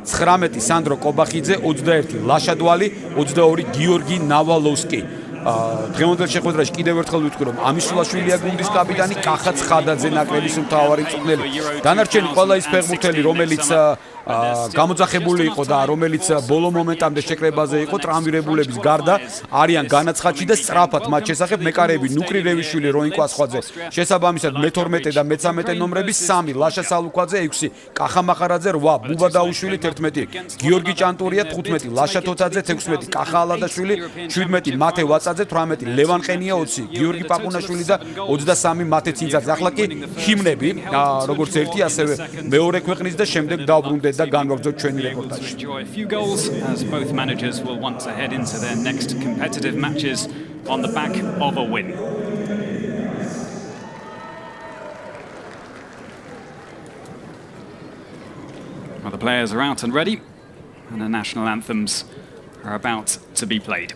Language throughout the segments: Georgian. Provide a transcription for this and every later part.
19 სანდრო კობახიძე, 21 ლაშადვალი, 22 გიორგი ნავალოვსკი. დღევანდელ შეხვედრაში კიდევ ერთხელ ვიტყვი, რომ ამისულაშვილია გუნდის კაპიტანი, კახა ცხადაძე ნაკრების მთავარი მწვრთნელი. დანარჩენი ყველა ის ფეხბურთელი, რომელიც გამოძახებული იყო და რომელიც ბოლო მომენტამდე შეკრებაზე იყო, ტრამვირებულების გარდა არიან განაცხადში და სწრაფად მათ შესახებ მეკარეები ნუკრი რევიშვილი, როინ კვასხვაძე, შესაბამისად მე-12 და მე-13 ნომრები 3 ლაშა სალუქვაძე, 6 კახა მახარაძე, 8 ბუბა დაუშვილი, 11 გიორგი ჭანტურია, 15 ლაშა თოთაძე, 16 კახა ალადაშვილი, 17 მათე ვაწაძე, 18 ლევან ყენია, 20 გიორგი პაპუნაშვილი და 23 მათე ცინძაძე. ახლა კი ჰიმნები, როგორც ერთი, ასევე მეორე ქვეყნის და შემდეგ დავბრუნდეთ და განვაგრძოთ ჩვენი რეპორტაჟი. Few goals as both managers will want to head into their next competitive matches on the back of a win. Well, the players are out and ready, and the national anthems are about to be played.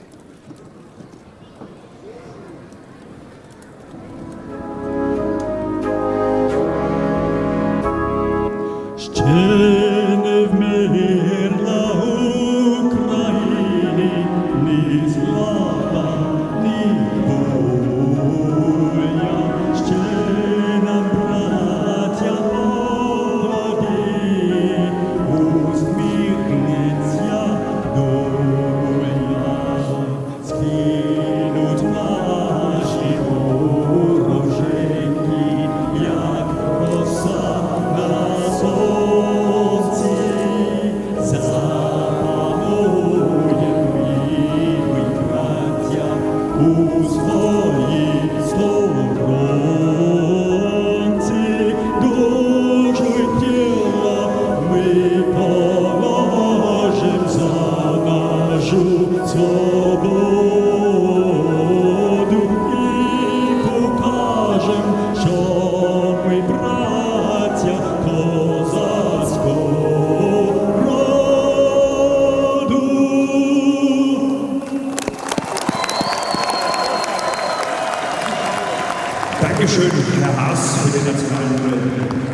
Dankeschön, Herr Haas, für den Nationalhymne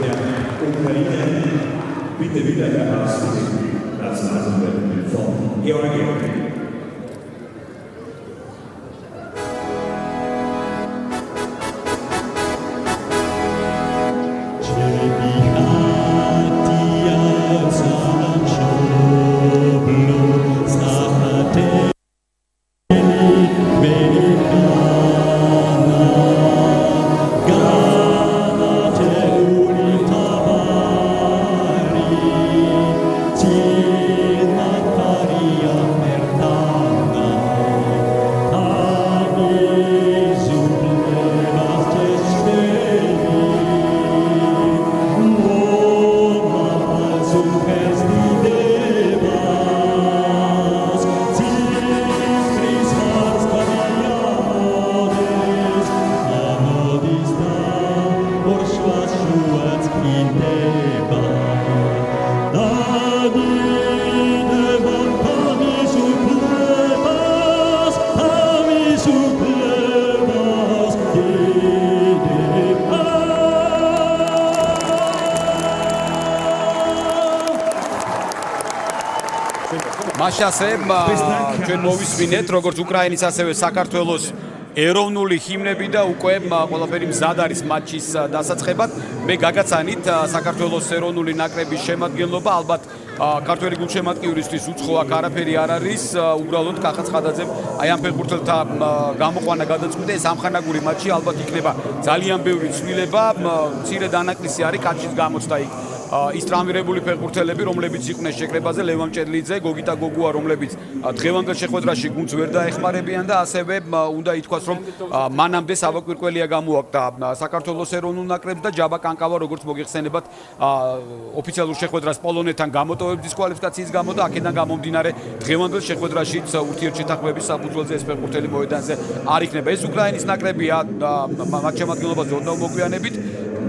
der Ukraine. Bitte wieder, Herr Haas, für die Nationalhymne von Georgien. მაშასე ჩვენ მოვისმინეთ როგორც უკრაინის ასევე საქართველოს ეროვნული ჰიმნები და უკვე ყველაფერი მზად არის მატჩის დასაწყებად. მე გაგაცანით საქართველოს ეროვნული ნაკრების შემადგენლობა, ალბათ ქართველი გულშემატკივრისთვის უცხო აქ არაფერი არ არის, უბრალოდ კახა ცხადაძემ აი ამ ფეხბურთელთა გამოყვანა გადაწყვიტა. ეს ამხანაგური მატჩი ალბათ იქნება ძალიან ბევრი ცვლილება, მცირე დანაკლისი არის კაცის გამოცდა იქ. ის ტრამვირებული ფეხბურთელები, რომლებიც იყვნენ შეკრებაზე, ლევან ჭედლიძე, გოგიტა გოგუა, რომლებიც დღევანდელ შეხვედრაში გუნდს ვერ დაეხმარებიან და ასევე უნდა ითქვას, რომ მანამდე სავო კვირკველია გამოაკდა საქართველოს ეროვნულ ნაკრებს და ჯაბა კანკავა, როგორც მოგიხსენებათ, ოფიციალურ შეხვედრას პოლონეთთან გამოტოვებს დისკვალიფიკაციის გამო და აქედან გამომდინარე დღევანდელ შეხვედრაშიც ურთიერთშეთანხმების საფუძველზე ეს ფეხბურთელი მოედანზე არ იქნება. ეს უკრაინის ნაკრებია მათ შემადგენლობაზე ოდნავ მოგვიანებით.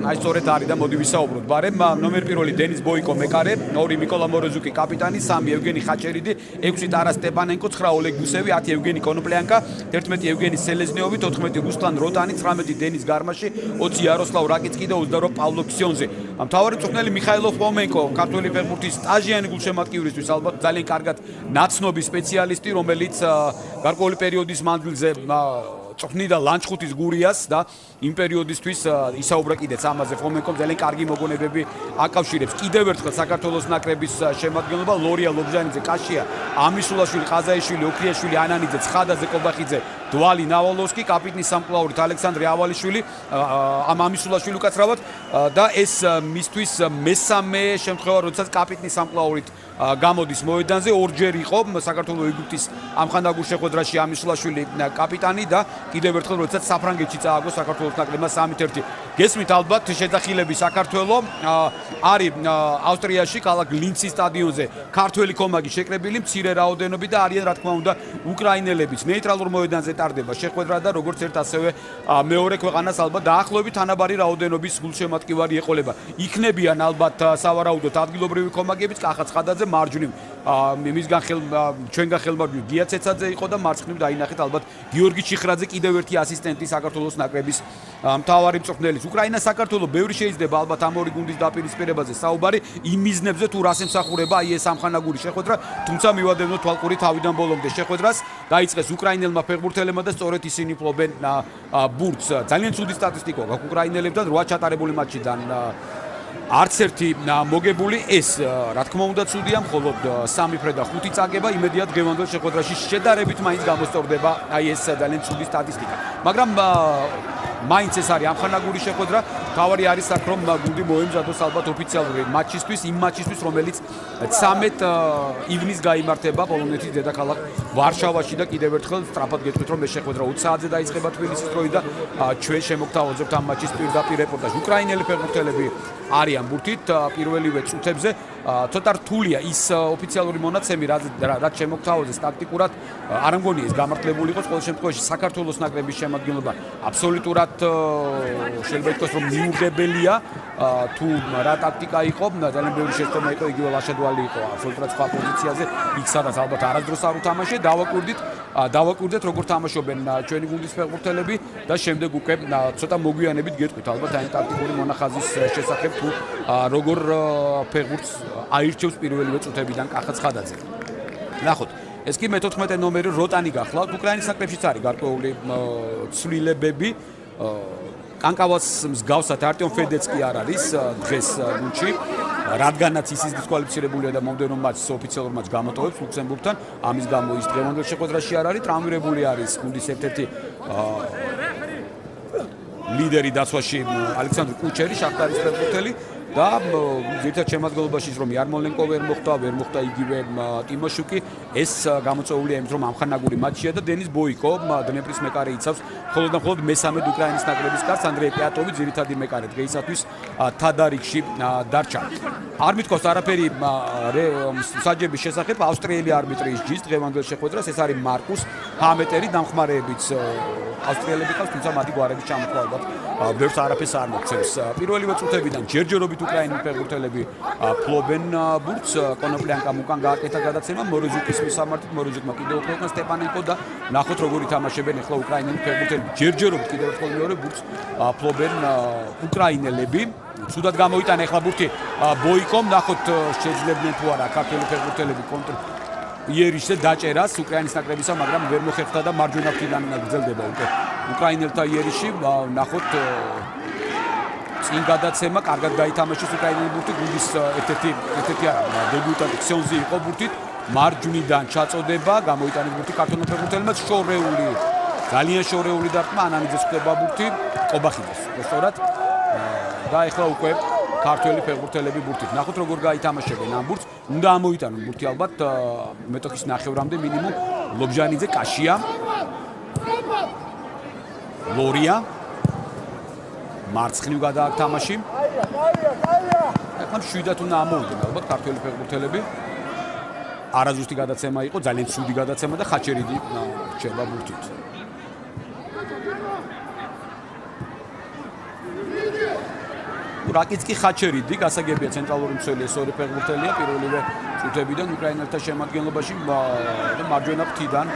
აი სწორედ არის და მოდი ვისაუბროთ. ბარემ ნომერ პირველი დენის ბოიკო მეკარე, 2 მიკოლა მოროზუკი კაპიტანი, 3 ევგენი ხაჭერიდი, 6 ტარა სტეპანენკო, 9 ოლეგ გუსევი, 10 ევგენი კონოპლიანკა, 11 ევგენი სელეზნიოვი, 14 რუსლან როტანი, 19 დენის გარმაში, 20 იაროსლავ რაკიცკი და 22 პავლო ქსიონზე. მთავარი მწვრთნელი მიხაილო ფომენკო, ქართველი ფეხბურთის სტაჟიანი გულშემატკივრისთვის ალბათ ძალიან კარგად ნაცნობი სპეციალისტი, რომელიც გარკვეული პერიოდის მანძილზე წვრთნიდა ლანჩხუთის გურიას და იმ პერიოდისთვის ისაუბრა კიდეც ამაზე. ფომენკომ ძალიან კარგი მოგონებები აკავშირებს. კიდევ ერთხელ საქართველოს ნაკრების შემადგენლობა ლორია ლობჟანიძე, კაშია ამისულაშვილი, ყაზაიშვილი, ოქრიაშვილი, ანანიძე, ცხადაძე, კობახიძე, დვალი ნავალოვსკი, კაპიტნის სამკლაურით ალექსანდრე ავალიშვილი, ამ ამისულაშვილი უკაცრავად და ეს მისთვის მესამე შემთხვევა, როდესაც კაპიტნის სამკლაურით გამოდის მოედანზე. ორჯერ იყო საქართველოს ეგვიპტის ამხანაგურ შეხვედრაში ამისულაშვილი კაპიტანი და კიდევ ერთხელ როდესაც საფრანგეთში წააგო საქართველოს ნაკრებმა 3-1. გესმით ალბათ შეძახილები საქართველოს არის ავსტრიაში ქალაქ ლინცის სტადიონზე ქართველი კომაგი შეკრებილი მცირე რაოდენობით და არიან რა თქმა უნდა უკრაინელებიც. ნეიტრალურ მოედანზე ტარდება შეხვედრა და როგორც ერთ ასევე მეორე ქვეყანას ალბათ დაახლოებით თანაბარი რაოდენობის გულშემატკივარი ეყოლება. იქნებიან ალბათ სავარაუდოდ ადგილობრივი კომაგებიც, კახა ცხადაძე მარჯვნივ მისგან ჩვენგან ხელმარჯვნივ გია ცეცაძე იყო და მარცხნივ დაინახეთ ალბათ გიორგი ჩიხრაძე, კიდევ ერთი ასისტენტი საქართველოს ნაკრების მთავარი მწვრთნელის. უკრაინა საქართველოს ბევრი შეიძლება ალბათ ამ ორი გუნდის დაპირისპირებაზე საუბარი იმ მიზნებზე თუ რას ემსახურება აი ეს ამხანაგური შეხვედრა, თუმცა მივადევნოთ თვალყური თავიდან ბოლომდე შეხვედრას დაიწყეს უკრაინელმა ფეხბურთელებმა და სწორედ ისინი ფლობენ ბურთს. ძალიან ცუდი სტატისტიკა გაქვს უკრაინელებთან 8 ჩატარებული მატჩიდან არც ერთი მოგებული ეს რა თქმა უნდა ცუდია, მხოლოდ 3 ფრე და 5 წაგება იმედია დღევანდელ შეხვედრაში შედარებით მაინც გამოსწორდება აი ეს ძალიან ცუდი სტატისტიკა. მაგრამ მაინც ეს არის ამხანაგური შეხვედრა. თავარი არის აქ რომ გუნდი მოემზადოს ალბათ ოფიციალური მატჩისთვის, იმ მატჩისთვის რომელიც 13 ივნის გაიმართება პოლონეთის დედაქალაქ ვარშავაში და კიდევ ერთხელ სწრაფად გეტყვით რომ ეს შეხვედრა 20 საათზე დაიწყება თბილისის დროით და ჩვენ შემოგთავაზებთ ამ მატჩის პირდაპირ რეპორტაჟს. უკრაინელი ფეხბურთელები არიან ბურთით პირველივე წუთებზე. ცოტა რთულია ის ოფიციალური მონაცემი, რაც შემოგთავაზეს ტაქტიკურად არ მგონია ეს გამართლებული იყოს. ყოველ შემთხვევაში საქართველოს ნაკრების შემადგენლობა აბსოლუტურად შეიძლება ითქვას რომ მიუღებელია თუ რა ტაქტიკა იყო, ძალიან ბევრი შეცდომა იყო, იგივე ლაშადვალი იყო აბსოლუტურად სხვა პოზიციაზე, იქ სადაც ალბათ არასდროს არ უთამაშე. დავაკვირდეთ როგორ თამაშობენ ჩვენი გუნდის ფეხბურთელები და შემდეგ უკვე ცოტა მოგვიანებით გეტყვით ალბათ აი ტაქტიკური მონახაზის შესახებ თუ როგორ ფეხბურთს აირჩევს პირველივე წუთებიდან კახა ცხადაძე. ნახოთ, ეს კი მე-14 ნომერი როტანი გახლავთ. უკრაინის ნაკრებშიც არის გარკვეული ცვლილებები. კანკავას მსგავსად არტიომ ფედეცკი არ არის დღეს გუნდში, რადგანაც ის დისკვალიფიცირებულია და მომდევნო მატჩს ოფიციალურ მატჩს გამოტოვებს ლუქსემბურგთან. ამის გამო ის დღევანდელ შეხვედრაში არ არის. ტრამვირებული არის გუნდის ერთ-ერთი ლიდერი დაცვაში ალექსანდრ კუჩერი, შახტარის ფეხბურთელი და ზედათ შემადგენლობაში ის რომ იარმოლენკო ვერ მოხდა იგივე ტიმოშუკი. ეს გამოწვეულია იმით რომ ამხანაგური მატჩია და დენის ბოიკო დნეპრის მეკარე იცავს მხოლოდ მესამედ უკრაინის ნაკრების კარს. ანდრეი პიატოვი ძირითადი მეკარე დღეისათვის თადარიგში დარჩა. არ მithქვას არაფერი საჯების შესახებ. ავსტრიელი არბიტრი ისჯის დღევანდელ შეხვედრას. ეს არის მარკუს ჰამეტერი, დამხმარეებიც ავსტრიელები ყავს, თუმცა მათი გვარების ჩამოთვლა ალბათ ბევრს არაფერს არ მოგვცემს. პირველივე წუთებიდან ჯერჯერობით უკრაინის ფეხბურთელები ფლობენ ბურთს. კონოპლიანკამ უკან გააკეთა გადაცემა მოროზუკის მისამართით, მოროზუკმა კიდევ უფრო უკან სტეპანენკო და ნახოთ როგორ ითამაშებენ ახლა უკრაინელი ფეხბურთელები. ჯერჯერობით კიდევ ერთხელ მეორე ბურთს ფლობენ უკრაინელები. ცუდად გამოიტანა ახლა ბურთი ბოიკომ, ნახოთ შეძლებდნენ თუ არა ქართველი ფეხბურთელები იერიშზე დაჭერას უკრაინის ნაკრებისა, მაგრამ ვერ მოხერხდა და მარჯვენა ფრთიდან გრძელდება უკვე უკრაინელთა იერიში. ნახოთ წინ გადაცემა, კარგად გაითამაშეს უკრაინელი ბურთი, გუნდის ერთ-ერთი დებიუტანტი ქსიონზი იყო ბურთით, მარჯვნიდან ჩაწოდება, გამოიტანეს ბურთი ქართველმა ფეხბურთელებმა, შორეული, ძალიან შორეული დარტყმა, ანანიძეს ხდება ბურთი, კობახიძეს. სწორად და ეხლა უკვე ქართველი ფეხბურთელები ბურთით. ნახოთ როგორ გაითამაშებენ ამ ბურთს. უნდა ამოიტანონ ბურთი ალბათ მეტოქის ნახევრამდე მინიმუმ. ლობჟანიძე, კაშია, ლორია მარცხნივ გადააქვს თამაში. ახლა შვიდათ უნდა ამოვიდნენ ალბათ ქართველი ფეხბურთელები. არაზუსტი გადაცემა იყო, ძალიან ცუდი გადაცემა და ხაჭერიდი რჩება ბურთით. რაკიცკი ხაჩერიდი გასაგებია ცენტრალური მცველი ეს ორი ფეხბურთელია პირველივე წუთებიდან უკრაინელთა შემადგენლობაში მარჯვენა ფრთიდან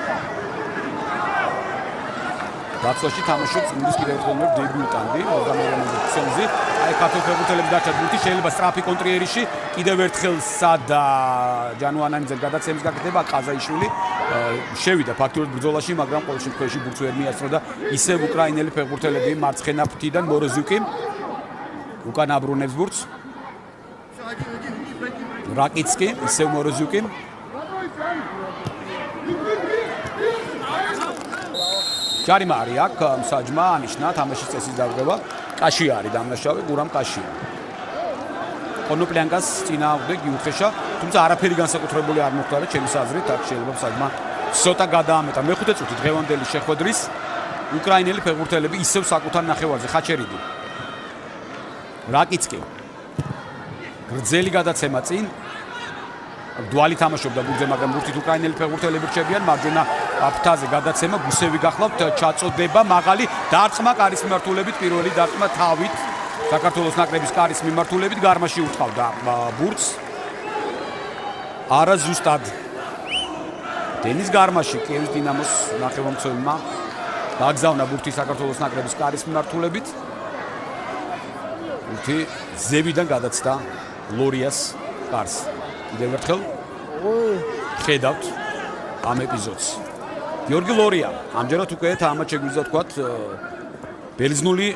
დაცვაში თამაშობს გუნდის კიდევ ერთხელ დებიუტანტი მოგამერონი ქსენზი აი ქართულ ფეხბურთელებს დარჩათ გუნდი შეიძლება სტრაფი კონტრიერიში კიდევ ერთხელ სადა ჯანუანანიძე გადაცემის გაკეთება ყაზაიშვილი შევიდა ფაქტურად ბრძოლაში მაგრამ ყოველ შემთხვევაში ბურთს ვერ მიასწრო და ისევ უკრაინელი ფეხბურთელები მარცხენა ფრთიდან მოროზუკი უკან აბრუნებს ბურთს რაკიცკი ისევ მოროზუკი ჯარიმა არის აქ მსაჯმა ანიშნა თამაშის წესის დარღვევა კაში არის დამნაშავე გურამ კაში კონოპლიანკას წინააღმდეგ გიუხეშა თუმცა არაფერი განსაკუთრებული არ მოხდა და ჩემს აზრით აქ შეიძლება მსაჯმა ცოტა გადაამეტა მეხუთე წუთი დღევანდელი შეხვედრის უკრაინელი ფეხბურთელები ისევ საკუთარ ნახევარზე ხაჩერიდი რაკიცკი გრძელი გადაცემა წინ დვალი თამაშობდა ბურთზე მაგრამ ბურთით უკრაინელი ფეხბურთელები რჩებიან მარჯვენა ფრთაზე გადაცემა გუსევი გახლავთ ჩაწოდება მაღალი დარტყმა კარის მიმართულებით პირველი დარტყმა თავით საქართველოს ნაკრების კარის მიმართულებით გარმაში უთხოვდა ბურთს არა ზუსტად დენის გარმაში კიევის დინამოს ნახევარმცველმა დაგზავნა ბურთი საქართველოს ნაკრების კარის მიმართულებით ბურთი ზევიდან გადაცდა ლორიას კარს კიდევ ერთხელ ხედავთ ამ ეპიზოდს გიორგი ლორია ამჯერად უკვე თამაშ შეგვიძლია თქვათ ბერძნული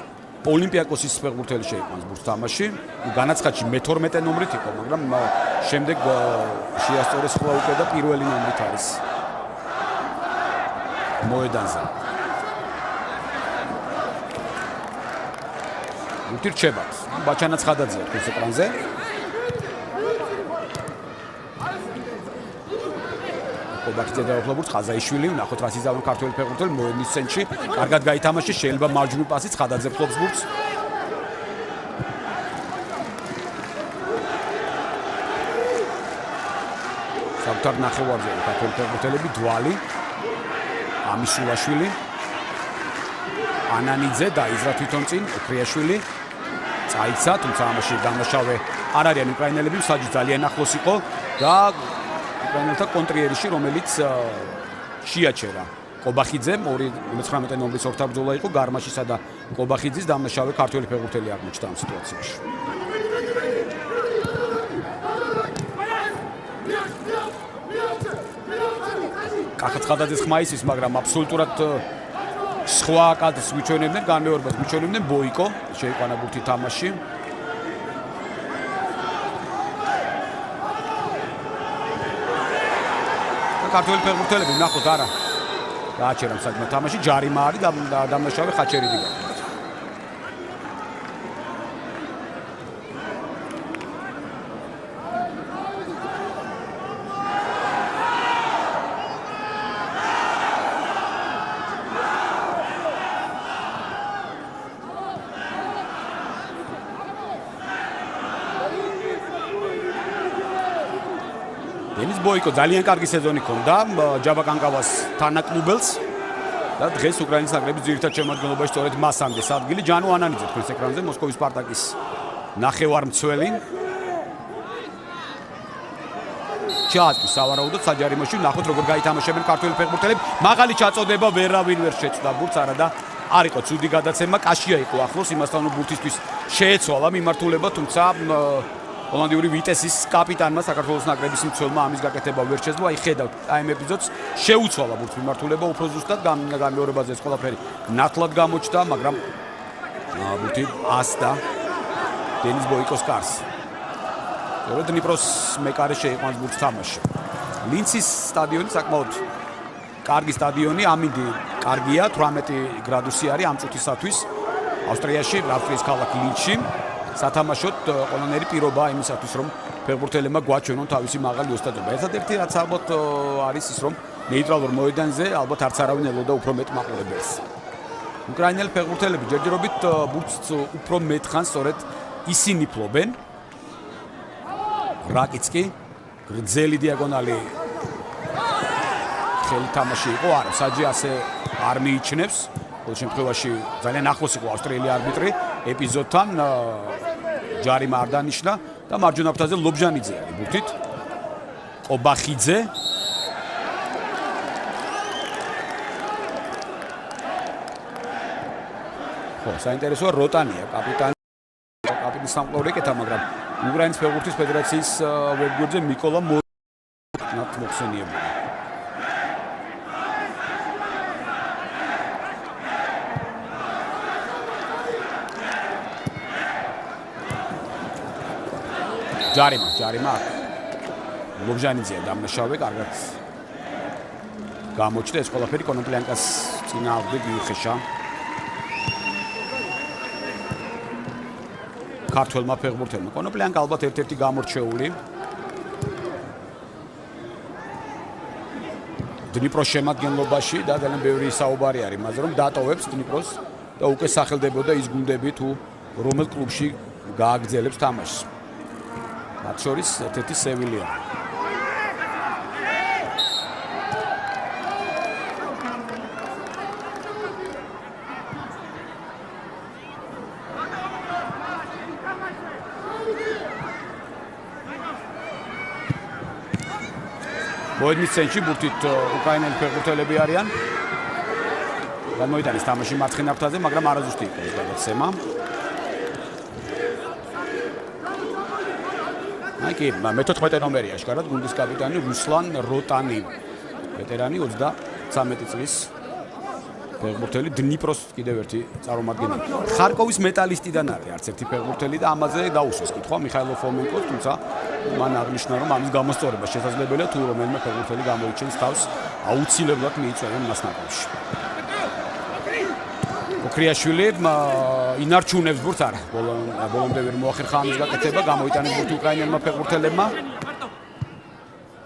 ოლიმპიაკოსის ფეხბურთელი შეიყვანს ბურთს თამაში განაცხადში მე-12 ნომრით იყო მაგრამ შემდეგ შეასწორეს ხოლმე უკვე და პირველი ნომრით არის მოედანზე ბურთი რჩებათ ბაჩანა ცხადაძეა თქვენს ეკრანზე კობახიძე დაუფლა ბურთს ყაზაიშვილი ნახოთ რა სიზავნა ქართველი ფეხბურთელი მოედნის ცენტრში კარგად გაითამაშა შეიძლება მარჯვნივ პასით ცხადაძე ფლობს ბურთს საკუთარ ნახევარზე ქართველი ფეხბურთელები დვალი ამისულაშვილი ანანიძე და იზრა თვითონ წინ ოქრიაშვილი წაიცა თუმცა ამაში დამნაშავე არ არიან უკრაინელები მსაჯი ძალიან ახლოს იყო და უკრაინელთა კონტრიერიში რომელიც შეაჩერა კობახიძემ 19 ნომრის ორთაბრძოლა იყო გარმაშისა და კობახიძის დამნაშავე ქართველი ფეხბურთელი აღმოჩნდა ამ სიტუაციაში კახაცხადაძის ხმა ისის მაგრამ აბსოლუტურად სხვა კადრს გვიჩვენებდნენ განმეორებას გვიჩვენებდნენ ბოიკო შეიყვანა ბურთი თამაში ქართველი ფეხბურთელები ნახოთ არა გააჩერა მსაჯმა თამაში ჯარიმა არის დამნაშავე ხაჩერიდი დენის ბოიკო ძალიან კარგი სეზონი ჰქონდა ჯაბაკანკავას თანაკლუბელს და დღეს უკრაინის ნაკრების ძირითად შემადგენლობაში სწორედ მას ამდეს ადგილი ჯანუ ანანიძე თქვენს ეკრანზე მოსკოვის სპარტაკის ნახევარმცველი ჩაატი სავარაუდოდ საჯარიმოში ნახოთ როგორ გაითამაშებენ ქართველი ფეხბურთელები მაღალი ჩაწოდება ვერავინ ვერ შეწდა ბურთს არა და არ იყო ცუდი გადაცემა კაშია იყო ახლოს იმასთან რომ ბურთისთვის შეეცვალა მიმართულება თუმცა ჰოლანდიური ვიტესის კაპიტანმა საქართველოს ნაკრების მცველმა ამის გაკეთება ვერ შეძლო. აი ხედავთ აი ამ ეპიზოდს შეუცვალა ბურთის მიმართულება უფრო ზუსტად გამეორებაზე ეს ყველაფერი ნათლად გამოჩნდა, მაგრამ ბურთი ასდა დენის ბოიკოს კარს. დნიპროს მეკარე შეიყვანს ბურთს თამაში. ლინცის სტადიონი საკმაოდ კარგი სტადიონი, ამინდი კარგია, 18 გრადუსი არის ამ წუთისათვის. ავსტრიაში, ავსტრიის ქალაქ ლინჩში სათამაშოდ ყველანაირი პირობაა იმისათვის, რომ ფეხბურთელებმა გვაჩვენონ თავისი მაღალი ოსტატობა. ერთადერთი რაც ალბათ არის ის, რომ ნეიტრალურ მოედანზე ალბათ არც არავინ ელოდა უფრო მეტ მაყურებელს. უკრაინელი ფეხბურთელები ჯერჯერობით ბურთს უფრო მეტ ხანს სწორედ ისინი ფლობენ. რაკიცკი გრძელი დიაგონალი ხელი თამაში იყო, არა, საჯი ასე არ მიიჩნევს. ყოველ შემთხვევაში ძალიან ახლოს იყო ავსტრიელი არბიტრი ეპიზოდთან. ჯარიმა არ დანიშნა და მარჯვენა ფრთაზე ლობჟანიძე არის ბურთით. ყობახიძე ხო, საინტერესოა როტანია კაპიტანის სამყლორი ეკეთა, მაგრამ უკრაინის ფეხბურთის ფედერაციის ვებგვერდზე მიკოლა მოხსენიებული. ჯარიმა ლობჟანიძეა დამნაშავე, კარგად გამოჩნდა ეს ყველაფერი კონოპლიანკას წინააღმდეგ მიუხეშა. ქართველმა ფეხბურთელმა კონოპლიანკა ალბათ ერთ-ერთი გამორჩეული. დნიპროს შემადგენლობაში და ძალიან ბევრი საუბარი არის იმაზე, რომ დატოვებს დნიპროს და უკვე სახელდებოდა ის გუნდები თუ რომელ კლუბში გააგრძელებს თამაშს. მათ შორის ერთ-ერთი სევილია. მოედნის ცენტრში ბურთით უკრაინელი ფეხბურთელები არიან. გამოიტანეს თამაში მარცხენა ფრთაზე, მაგრამ არაზუსტი იყო ეს გადაცემა. კი, მე-14 ნომერი აშკარად გუნდის კაპიტანი რუსლან როტანი. ვეტერანი 33 წლის ფეხბურთელი დნიპროს კიდევ ერთი წარმომადგენელი. ხარკოვის მეტალისტიდან არის არც ერთი ფეხბურთელი და ამაზე დაუსვეს კითხვა მიხაილო ფომენკოს, თუმცა მან აღნიშნა, რომ ამის გამოსწორება შესაძლებელია თუ რომელიმე ფეხბურთელი გამოიჩენს თავს აუცილებლად მიიწვევენ მას ნაკრებში. ოქრიაშვილი ინარჩუნებს ბურთს არა, ბოლომდე ვერ მოახერხა ამის გაკეთება, გამოიტანეს ბურთი უკრაინელმა ფეხბურთელებმა.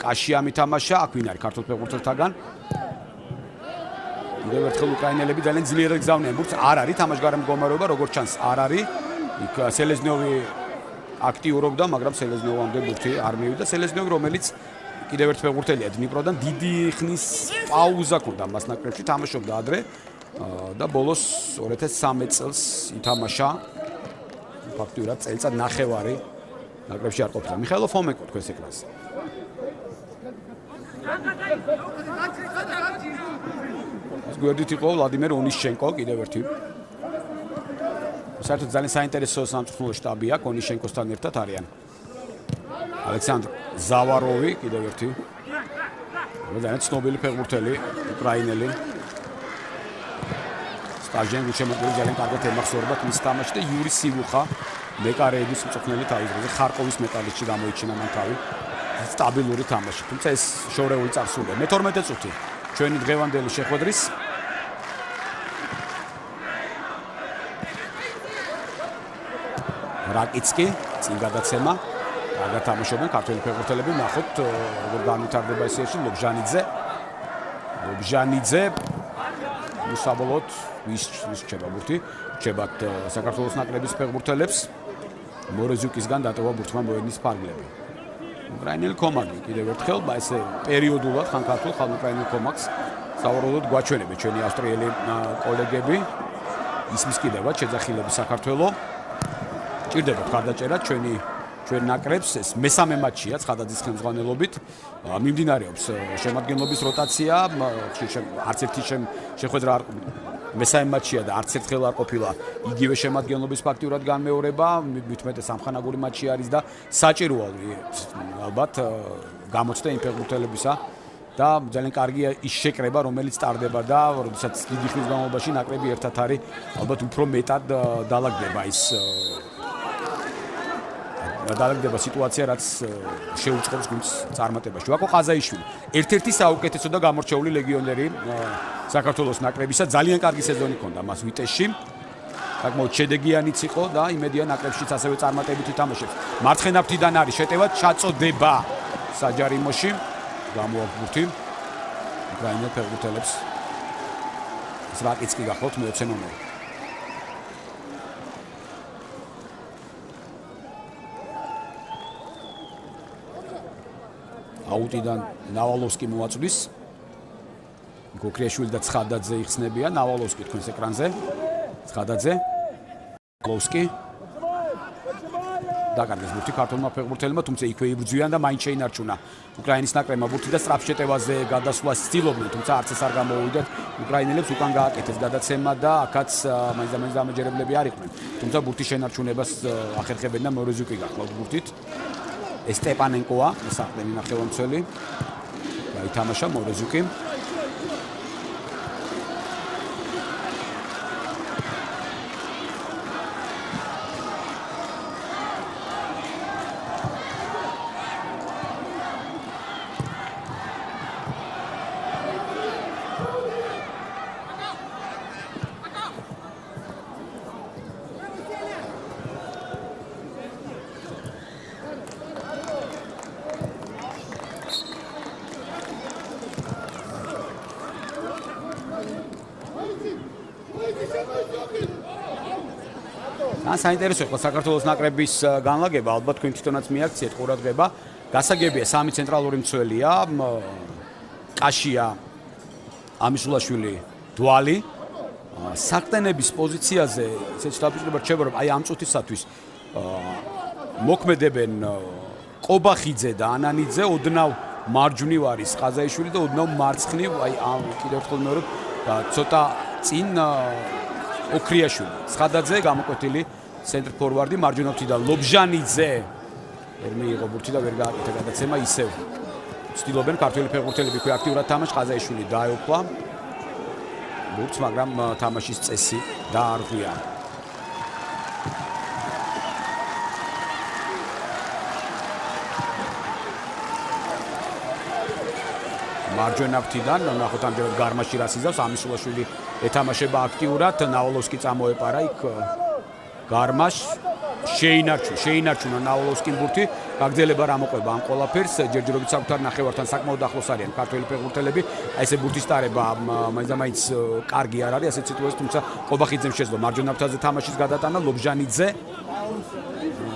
კაში ამითამაშა, აქ ვინ არის ქართულ ფეხბურთელთაგან? კიდევ ერთხელ უკრაინელები ძალიან ძლიერად გზავნიან ბურთს, არ არის თამაშგარე მდგომარეობა, როგორც ჩანს, არ არის. იქ სელეზნიოვი აქტიურობდა, მაგრამ სელეზნიოვამდე ბურთი არ მივიდა. სელეზნიოვი, რომელიც კიდევ ერთ ფეხბურთელია დნიპროდან, დიდი ხნის პაუზა ქონდა მას ნაკრებში, თამაშობდა ადრე და ბოლოს 2013 წელს ითამაშა. ფაქტიურად წელიწად ნახევარი ნაკრებში არ ყოფილა. მიხაილო ფომენკო თქვენს ეკრანზე. ეს გვერდით იყო ვლადიმერ ონიშჩენკო, კიდევ ერთი. საერთოდ ძალიან საინტერესო სამწვრთნელო შტაბია, ონიშჩენკოსთან ერთად არიან ალექსანდრ ზავაროვი, კიდევ ერთი. ძალიან ცნობილი ფეხბურთელი, უკრაინელი. სტაჟენ გუჩემატური ძალიან კარგად ემახსოვრება მის თამაშს და იური სივუხა, მეკარეების მწვრთნელი თავისუფლად ხარკოვის მეტალისტში გამოიჩინა მან თავი. სტაბილური თამაში, თუმცა ეს შორეული წარსულია. მე-12 წუთი ჩვენი დღევანდელი შეხვედრის რაკიცკი წინ გადაცემა კარგად თამაშობენ ქართველი ფეხბურთელები. ნახოთ როგორ განვითარდება ეს სიაში. ლობჟანიძე საბოლოოდ ვის რჩება ბურთი, რჩებათ საქართველოს ნაკრების ფეხბურთელებს. მოროზიუკისგან დატოვა ბურთმა მოედნის ფარგლები. უკრაინელი კომანდი კიდევ ერთხელ ესე პერიოდულად ხან ქართულ ხან უკრაინელ კომაკს სავარაუდოდ გვაჩვენებენ ჩვენი ავსტრიელი კოლეგები. ისმის კიდევაც შეძახილები საქართველოს. ჭირდებათ გარდაჭერა ჩვენი ნაკრებს. ეს მესამე მატჩია ცხადაძის ხელმძღვანელობით. მიმდინარეობს შემადგენლობის როტაცია. არც ერთი შეხვედრა მესამე მატჩია და არც ერთხელ არ ყოფილა იგივე შემადგენლობის ფაქტიურად განმეორება. მithumetes სამხანაგური მატჩი არის და საჭიროა ალბათ გამოცდა იმ ფეხბურთელებისა და ძალიან კარგია ის შეკრება, რომელიც ტარდება და როდესაც დიდი ხნის განმავლობაში ნაკრები ერთად არის, ალბათ უფრო მეტად დაალაგდება ის დაალაგდება სიტუაცია, რაც შეუწყობს გუნდს წარმატებაში. ვაკო ყაზაიშვილი, ერთ-ერთი საუკეთესო და გამორჩეული ლეგიონერი საქართველოს ნაკრებისა, ძალიან კარგი სეზონი ჰქონდა მას ვიტესში. საკმაოდ შედეგიანიც იყო და იმედია ნაკრებშიც ასევე წარმატებით ითამაშებს. მარცხენა ფრთიდან არის შეტევა, ჩაწოდება საჯარიმოში. გამოაქვს ბურთი უკრაინელ ფეხბურთელებს. რაკიცკი გახლავთ მე-20 ნომერი. აუტიდან ნავალოვსკი მოაწვდის. გოქრიაშვილი და ცხადაძე იხსნებიან. ნავალოვსკი თქვენს ეკრანზე. ცხადაძე. ლოვსკი. დაკარგეს ბურთი ქართულმა ფეხბურთელებმა, თუმცა იქვე იბრძვიან და მაინც შეინარჩუნა უკრაინის ნაკრებმა ბურთი და სწრაფ შეტევაზე გადასვლას ცდილობდნენ, თუმცა არც ეს არ გამოუვიდათ უკრაინელებს უკან გააკეთეს გადაცემა და აქაც მაინც დამაჯერებლები არ იყვნენ. თუმცა ბურთის შენარჩუნებას ახერხებენ და მოროზუკი გახლავთ ბურთით. ეს სტეპანენკოა, საყდენი ნახევარმცველი. გაითამაშა მოროზუკი. საინტერესო იყო საქართველოს ნაკრების განლაგება, ალბათ თქვენ თვითონაც მიაქციეთ ყურადღება. გასაგებია სამი ცენტრალური მცველია, კაშია, ამისულაშვილი, დვალი. საყდენების პოზიციაზე ისეთ დაფიჭება რჩება, რომ აი ამ წუთისათვის მოქმედებენ ყობახიძე და ანანიძე, ოდნავ მარჯვნივ არის ყაზაიშვილი და ოდნავ მარცხნივ, აი ამ კიდევ ერთხელ მეორე ცოტა წინ ოქრიაშვილი. ცხადაძე გამოკვეთილი ცენტრ ფორვარდი მარჯვენა ფრთიდან ლობჟანიძე ვერ მიიღო ბურთი და ვერ გააკეთა გადაცემა ისევ ცდილობენ ქართველი ფეხბურთელები იქვე აქტიურად თამაშ ყაზაიშვილი დაეუფლა ბურთს, მაგრამ თამაშის წესი დაარღვია. მარჯვენა ფრთიდან ნახოთ ამჯერად გარმაში რას იზავს, ამისულაშვილი ეთამაშება აქტიურად, ნაოლოვსკი წამოეპარა იქ გარმაშ შეინარჩუნა ნაოლოვსკიმ ბურთი, გაგრძელება რა მოყვება ამ ყველაფერს, ჯერჯერობით საკუთარ ნახევართან საკმაოდ ახლოს არიან ქართველი ფეხბურთელები, აი ესე ბურთის ტარება მაინც კარგი არ არის ასეთ სიტუაციებში, თუმცა ყობახიძემ შეძლო მარჯვენა ფრთაზე თამაშის გადატანა, ლობჟანიძე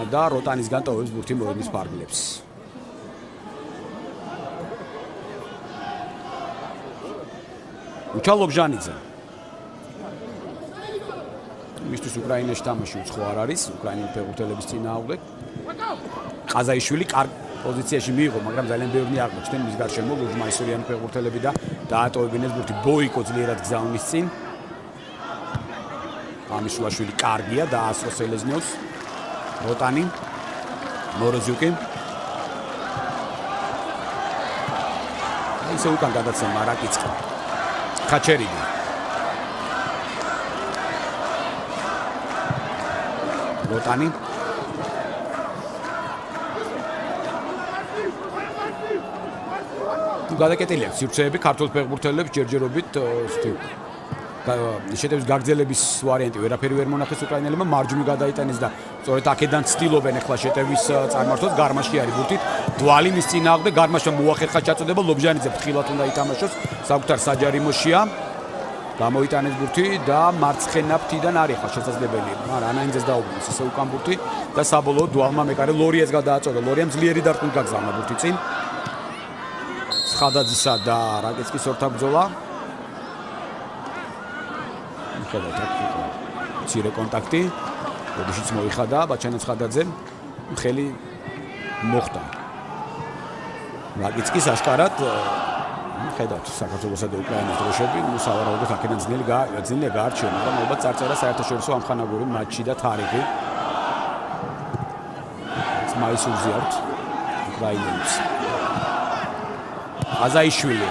და როტანისგან ტოვებს ბურთი მოედნის ფარგლებს. უჩა ლობჟანიძე მისთვის უკრაინაში თამაში უცხო არ არის, უკრაინელი ფეხბურთელების წინააღმდეგ. ყაზაიშვილი კარგ პოზიციაში მიიღო, მაგრამ ძალიან ბევრი აღმოჩნდნენ მის გარშემო ლუჟმაისურიანი ფეხბურთელები და დაატოვებინეს ბურთი. ბოიკო ძლიერად გზავნის წინ. ამისულაშვილი კარგია და ასროს ელეზნიოს. როტანი, მოროზუკი. ისე უკან გადაცემა რაკიცკი. ხაჩერიდი. როტანი გადაკეტილია სივრცეები ქართულ ფეხბურთელებს ჯერჯერობით შეტევის გაგრძელების ვარიანტი ვერაფერი ვერ მონახეს უკრაინელებმა მარჯვნივ გადაიტანეს და სწორედ აქედან ცდილობენ ახლა შეტევის წარმართოს. გარმაში არის ბურთით, დვალი მის წინააღმდეგ, გარმაშმა მოახერხა ჩაწოდება, ლობჟანიძე ფრთხილად უნდა ითამაშოს, საკუთარ საჯარიმოშია. გამოიტანეს ბურთი და მარცხენა ფრთიდან არ იხა შესაძლებელი, მაგრამ ანანიძეს დაუბრუნეს ისე უკან ბურთი და საბოლოოდ დვალმა მეკარე ლორიას გადააწოდა. ლორიამ ძლიერი დარტყმით გაგზავნა ბურთი წინ. ცხადაძისა და რაკეცკის ორთაბრძოლა. ხედავთ აქ მცირე კონტაქტი, როდესაც მოიხადა ბაჩანა ცხადაძემ, ხელი მოხდა. რაკეცკის აშკარად ხედავთ საქართველოსა და უკრაინის დროშები, სავარაუდოდ აქედან ძნელია გაარჩიონ, მაგრამ ალბათ წარწერა საერთაშორისო ამხანაგური მატჩი და თარიღი. მაისურზე აქვს უკრაინელებს. ყაზაიშვილი.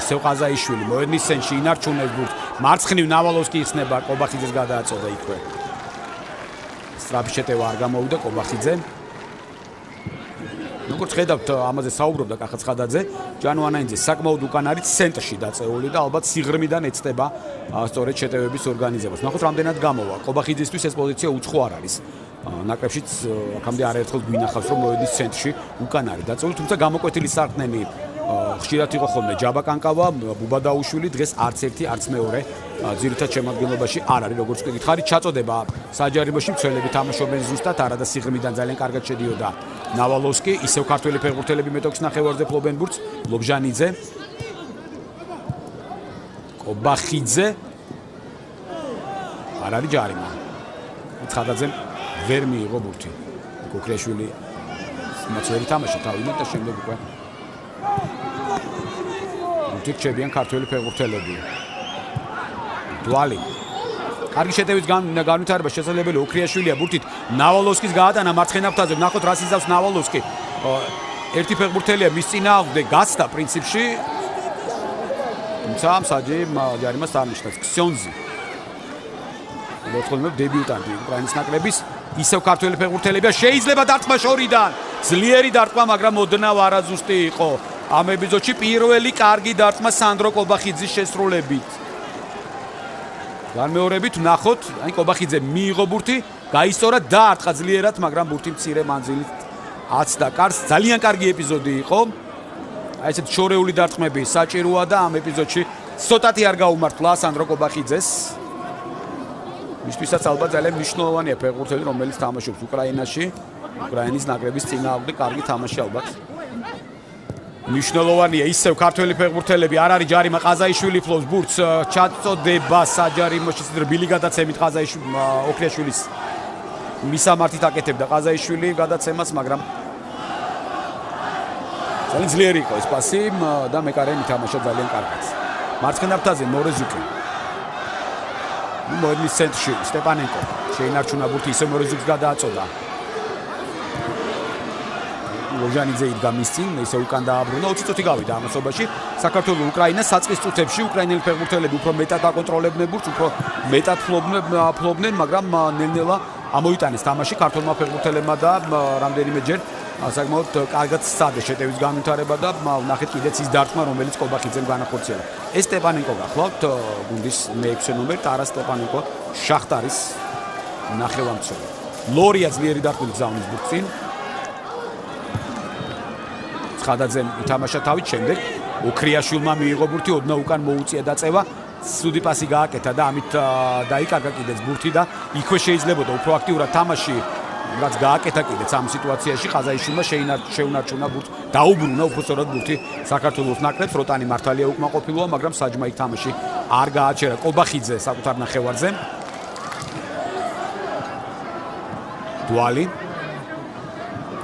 ისევ ყაზაიშვილი მოედნის ცენტრში ინარჩუნებს ბურთს. მარცხნივ ნავალოვსკი იხსნება, ყობახიძეს გადააწოდა იქვე. სწრაფი შეტევა არ გამოვიდა ყობახიძე. როგორც ხედავთ, ამაზე საუბრობდა კახა ცხადაძე, ჯანო ანანიძე საკმაოდ უკან არის ცენტრში დაწეული და ალბათ სიღრმიდან ეცდება სწორედ შეტევების ორგანიზებას. ნახოთ, რამდენად გამოვა. ყობახიძისთვის ეს პოზიცია უცხო არ არის. ნაკრებშიც აქამდე არაერთხელ გვინახავს, რომ მოედნის ცენტრში უკან არის დაწეული, თუმცა გამოკვეთილი საყრდენი ხშირად იყო ხოლმე ჯაბა კანკავა, ბუბა დაუშვილი, დღეს არც ერთი, არც მეორე ძირითად შემადგენლობაში არ არის, როგორც გითხარით, ჩაწოდება საჯარიმოში მცველები თამაშობენ ზუსტად, არა და სიღრმიდან ძალიან კარგად შედიოდა ნავალოვსკი, ისევ ქართველი ფეხბურთელები მეტოქს ნახევარზე ფლობენ ბურთს, ლობჟანიძე, ყობახიძე, არ არის ჯარიმა. ცხადაძემ ვერ მიიღო ბურთი. გოქრიაშვილი მოცვერი თამაშა თავიდან და შემდეგ უკვე ბურთი რჩებიან ქართველი ფეხბურთელები. დვალი. კარგი შეტევის განვითარება შესაძლებელი ოქრიაშვილია ბურთით ნავალოვსკის გაატანა მარცხენა ფრთაზე. ნახოთ რას იზავს ნავალოვსკი. ერთი ფეხბურთელია მის წინააღმდეგ გაცდა პრინციპში. თუმცა მსაჯი ჯარიმას არნიშნავს. ქსიონზი. მოთხოვნებ დებიუტანტი უკრაინის ნაკრების ისევ ქართველი ფეხბურთელებია შეიძლება დარტყმა შორიდან. ძლიერი დარტყმა, მაგრამ ოდნავ არაზუსტი იყო. ამ ეპიზოდში პირველი კარგი დარტყმა სანდრო კობახიძის შესრულებით. განმეორებით ნახოთ, აი კობახიძე მიიღო ბურთი, გაისწორა დაარტყა ძლიერად, მაგრამ ბურთი მცირე მანძილით აცდა კარს. ძალიან კარგი ეპიზოდი იყო. აი ესეთ შორეული დარტყმები საჭიროა და ამ ეპიზოდში ცოტათი არ გაუმართლა სანდრო კობახიძეს. მისთვისაც ალბათ ძალიან მნიშვნელოვანია ფეხბურთელი, რომელიც თამაშობს უკრაინაში, უკრაინის ნაკრების წინააღმდეგ კარგი თამაში ალბათ. მნიშვნელოვანია ისევ ქართველი ფეხბურთელები არ არის ჯარიმა ყაზაიშვილი ფლობს ბურთს ჩაწოდება საჯარიმოში რბილი გადაცემით ყაზაიშვილი ოქრიაშვილის მისამართით აკეთებდა ყაზაიშვილი გადაცემას, მაგრამ ძალიან ძლიერი იყო ეს პასი და მეკარემ ითამაშა ძალიან კარგად. მარცხენა ფრთაზე მორეზუკი. მოედნის ცენტრში სტეპანენკო შეინარჩუნა ბურთი, ისე მორეზუკს გადააწოდა. ლოჟანიძე იდგა მის წინ, ისე უკან დააბრუნა, 20 წუთი გავიდა ამასობაში. საქართველოს უკრაინას საწყის წუთებში უკრაინელი ფეხბურთელები უფრო მეტად აკონტროლებდნენ ბურთს, უფრო მეტად ფლობდნენ, მაგრამ ნელ-ნელა ამოიტანეს თამაში ქართველმა ფეხბურთელებმა და რამდენიმეჯერ საკმაოდ კარგად სცადეს შეტევის განვითარება და ნახეთ კიდეც ის დარტყმა, რომელიც კობახიძემ განახორციელა. ეს სტეპანენკო გახლავთ გუნდის მე-6 ნომერი ტარას სტეპანენკო შახტარის ნახევარმცველი. ლორია ძლიერი დარტყმით გზავნის ბურთს წინ. ცხადაძემ ითამაშა თავით, შემდეგ ოქრიაშვილმა მიიღო ბურთი, ოდნავ უკან მოუწია დაწევა, ცუდი პასი გააკეთა და ამით დაიკარგა კიდეც ბურთი და იქვე შეიძლებოდა უფრო აქტიურად თამაში, რაც გააკეთა კიდეც ამ სიტუაციაში ყაზაიშვილმა შეუნარჩუნა ბურთს, დაუბრუნა უფრო სწორად ბურთი საქართველოს ნაკრებს. როტანი მართალია უკმაყოფილოა, მაგრამ საჯმა იქ თამაში არ გააჩერა. კობახიძე საკუთარ ნახევარზე. დვალი.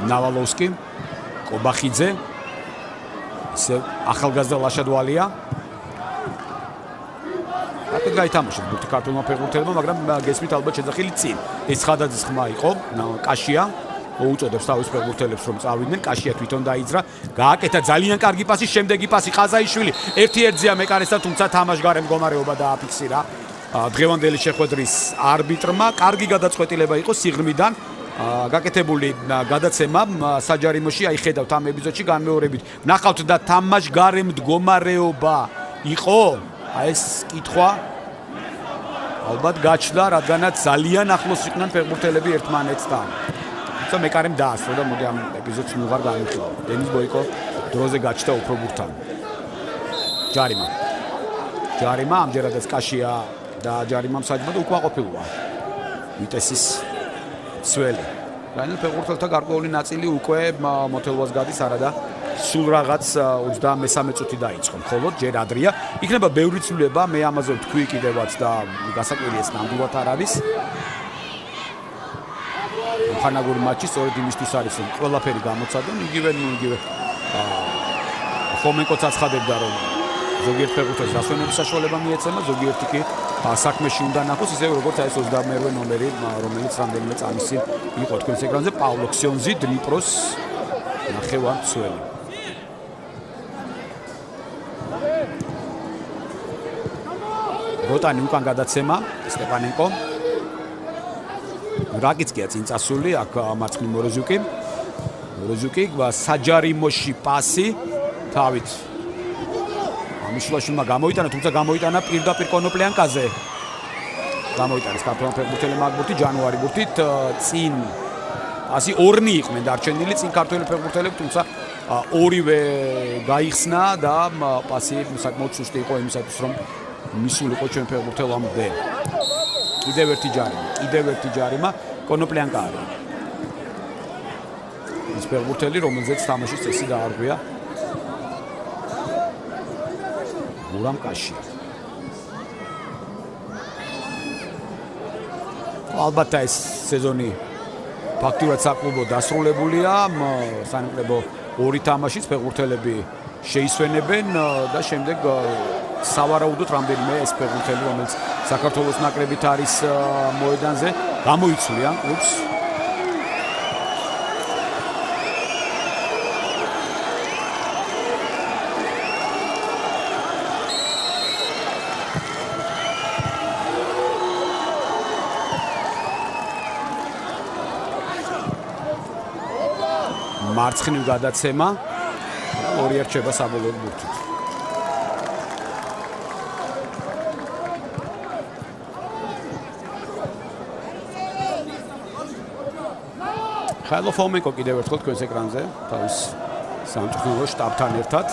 ნავალოვსკი. კობახიძე. ისე ახალგაზრდა ლაშადვალია. აკეთ გაითამაშა ბურთი ქართულმა ფეხბურთელებმა, მაგრამ გესმით ალბათ შეძახილი წინ. ეს ხადაძის ხმა იყო, კაშია. მოუწოდებს თავის ფეხბურთელებს რომ წავიდნენ, კაშია თვითონ დაიძრა, გააკეთა ძალიან კარგი პასი, შემდეგი პასი ყაზაიშვილი 1-1-ზეა მეკარესთან, თუმცა თამაშგარე მდგომარეობა დააფიქსირა დღევანდელი შეხვედრის არბიტრმა. კარგი გადაწყვეტილება იყო სიღრმიდან. გაკეთებული გადაცემა საჯარიმოში, აი ხედავთ ამ ეპიზოდში განმეორებით. ნახავთ და თამაშგარე მდგომარეობა იყო? აი ეს კითხვა ალბათ გაჩნდა, რადგანაც ძალიან ახლოს იყვნენ ფეხბურთელები ერთმანეთთან. თუმცა მეკარემ დაასრულა და მოდი ამ ეპიზოდს მივღარ განვიხილავ. დენის ბოიკო დროზე გაჩნდა უფრო ბურთთან. ჯარიმა ამჯერადაც კაშია და ჯარიმამ საჯმა და უკმაყოფილოა. ვიტესის სველი. რაინელ ფეხბურთელთა გარკვეული ნაწილი უკვე მოთელვას გადის, არადა სულ რაღაც 23 წუთი დაიწყო. მხოლოდ ჯერ ადრია. იქნება ბევრი ცვლილება, მე ამაზე ვთქვი კიდევაც და გასაკვირიეც ნამდვილად არ არის. ხანაგური მატჩი სწორედ იმისთვის არის, რომ ყველაფერი გამოცადონ, იგივე ხომენკოც აცხადებდა, რომ ზოგიერთ ფეხბურთელს დასვენების საშუალება მიეცემა, ზოგიერთი კი საქმეში უნდა ნახოს, ისევე როგორც ეს 28 ნომერი, რომელიც რამდენიმე წამის წინ იყო თქვენს ეკრანზე, პავლო ქსიონზი, დნიპროს ნახევარმცველი. როტანი უკან გადაცემა, სტეპანენკო. რაკიცკია წინ წასული, აქ მარცხნივ მორეზუკი. საჯარიმოში პასი თავით მიშლაშვილმა გამოიტანა, თუმცა გამოიტანა პირდაპირ კონოპლიანკაზე. გამოიტანეს ქართველ ფეხბურთელებმა აქ ბურთი, ჯანუარი ბურთით წინ პასი ორნი იყვნენ დარჩენილი წინ ქართველ ფეხბურთელები, თუმცა ორივე გაიხსნა და პასი საკმაოდ სუსტი იყო იმისათვის, რომ მისულიყო ჩვენ ფეხბურთელამდე. კიდევ ერთი ჯარიმა, კონოპლიანკა არის. ის ფეხბურთელი, რომელზეც თამაშის წესი დაარღვია. გურამ კაშია. ალბათ ეს სეზონი ფაქტურად საკლუბო დასრულებულია, სანაკრებო ორი თამაშიც ფეხბურთელები შეისვენებენ და შემდეგ სავარაუდოდ რამდენიმე ეს ფეხბურთელი, რომელიც საქართველოს ნაკრებით არის მოედანზე, გამოიცვლიან კლუბს. მარცხნივ გადაცემა ორი ერჩება საბოლოოდ ბურთით. ხაილო ფომენკო კიდევ ერთხელ თქვენს ეკრანზე თავის სამწვრთნელო შტაბთან ერთად.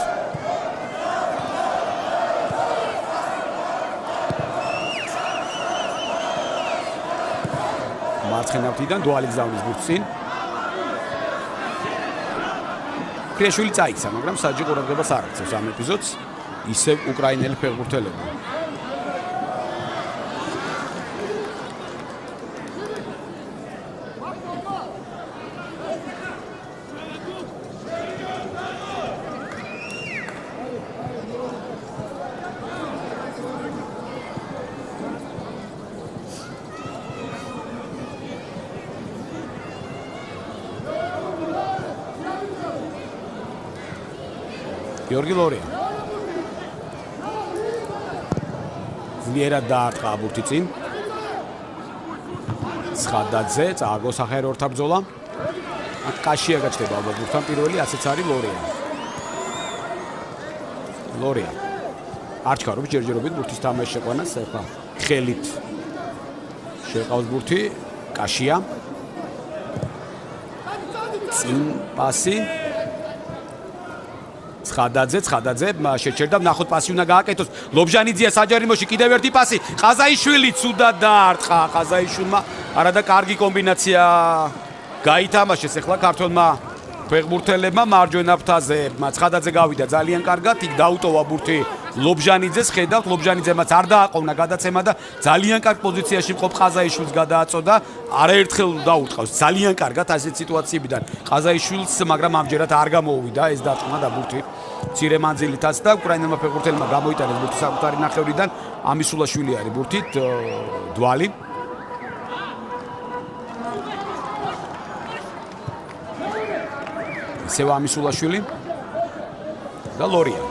მარცხნივიდან დუალი გზავნის ბურთს წინ. ქრიაშვილი წაიქცა, მაგრამ საჯი ყურადღებას არ აქცევს ამ ეპიზოდს, ისევ უკრაინელი ფეხბურთელები. გიორგი ლორია ძლიერად დაარტყა ბურთი წინ. ცხადაძე წააგო სახერო ორთაბრძოლა. კაშია გაჩნდება ალბათ ბურთთან პირველი, ასეც არის ლორია. არ ჩქარობს ჯერჯერობით ბურთის თამაშის შეყვანას, ახლა ხელით შეყავს ბურთი. კაშია წინ პასი. ცხადაძე შეჩერდა, ნახოთ პასი უნდა გააკეთოს. ლობჟანიძეა საჯარიმოში, კიდევ ერთი პასი. ყაზაიშვილი ცუდად დაარტყა ყაზაიშვილმა. არა და კარგი კომბინაცია გაითამაშეს ახლა ქართველმა ფეხბურთელებმა მარჯვენა ფრთაზე. ცხადაძე გავიდა ძალიან კარგად, იქ დაუტოვა ბურთი ლობჟანიძეს. ხედავთ, ლობჟანიძემაც არ დააყოვნა გადაცემა და ძალიან კარგ პოზიციაში მყოფ ყაზაიშვილს გადააწოდა. არაერთხელ დაუტყავს ძალიან კარგად ასეთ სიტუაციებიდან ყაზაიშვილს, მაგრამ ამჯერად არ გამოუვიდა ეს დარტყმა და ბურთი მცირე მანძილითაც და უკრაინელმა ფეხბურთელმა გამოიტანეს ბურთი საკუთარი ნახევრიდან. ამისულაშვილი არის ბურთით, დვალი. ისევ ამისულაშვილი და ლორია.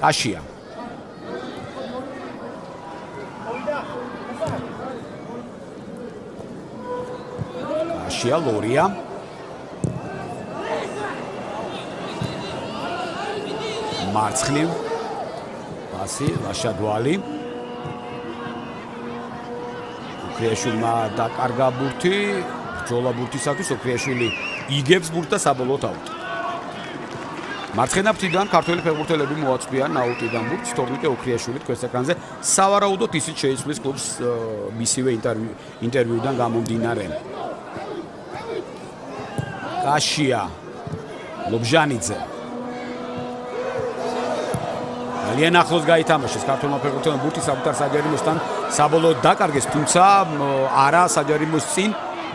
კაშია. ლორია. მარცხნივ პასი ლაშადვალი. ქრიაშვილმა დაკარგა ბურთი, ბრძოლა ბურთისათვის. ქრიაშვილი იგებს ბურთს და საბოლოოდ აუტი. მარცხენა ფრთიდან ქართველი ფეხბურთელები მოაწვდიან აუტიდან ბურთს. თორნიკე ოქრიაშვილი თქვენს ეკრანზე სავარაუდოდ ისიც შეიცვლის კლუბს მისივე ინტერვიუდან გამომდინარე. კაშია, ლობჟანიძე. ძალიან ახლოს გაითამაშეს ქართველმა ფეხბურთელმა ბურთი საკუთარ საჯარიმოსთან, საბოლოოდ დაკარგეს, თუმცა არა საჯარიმოს წინ,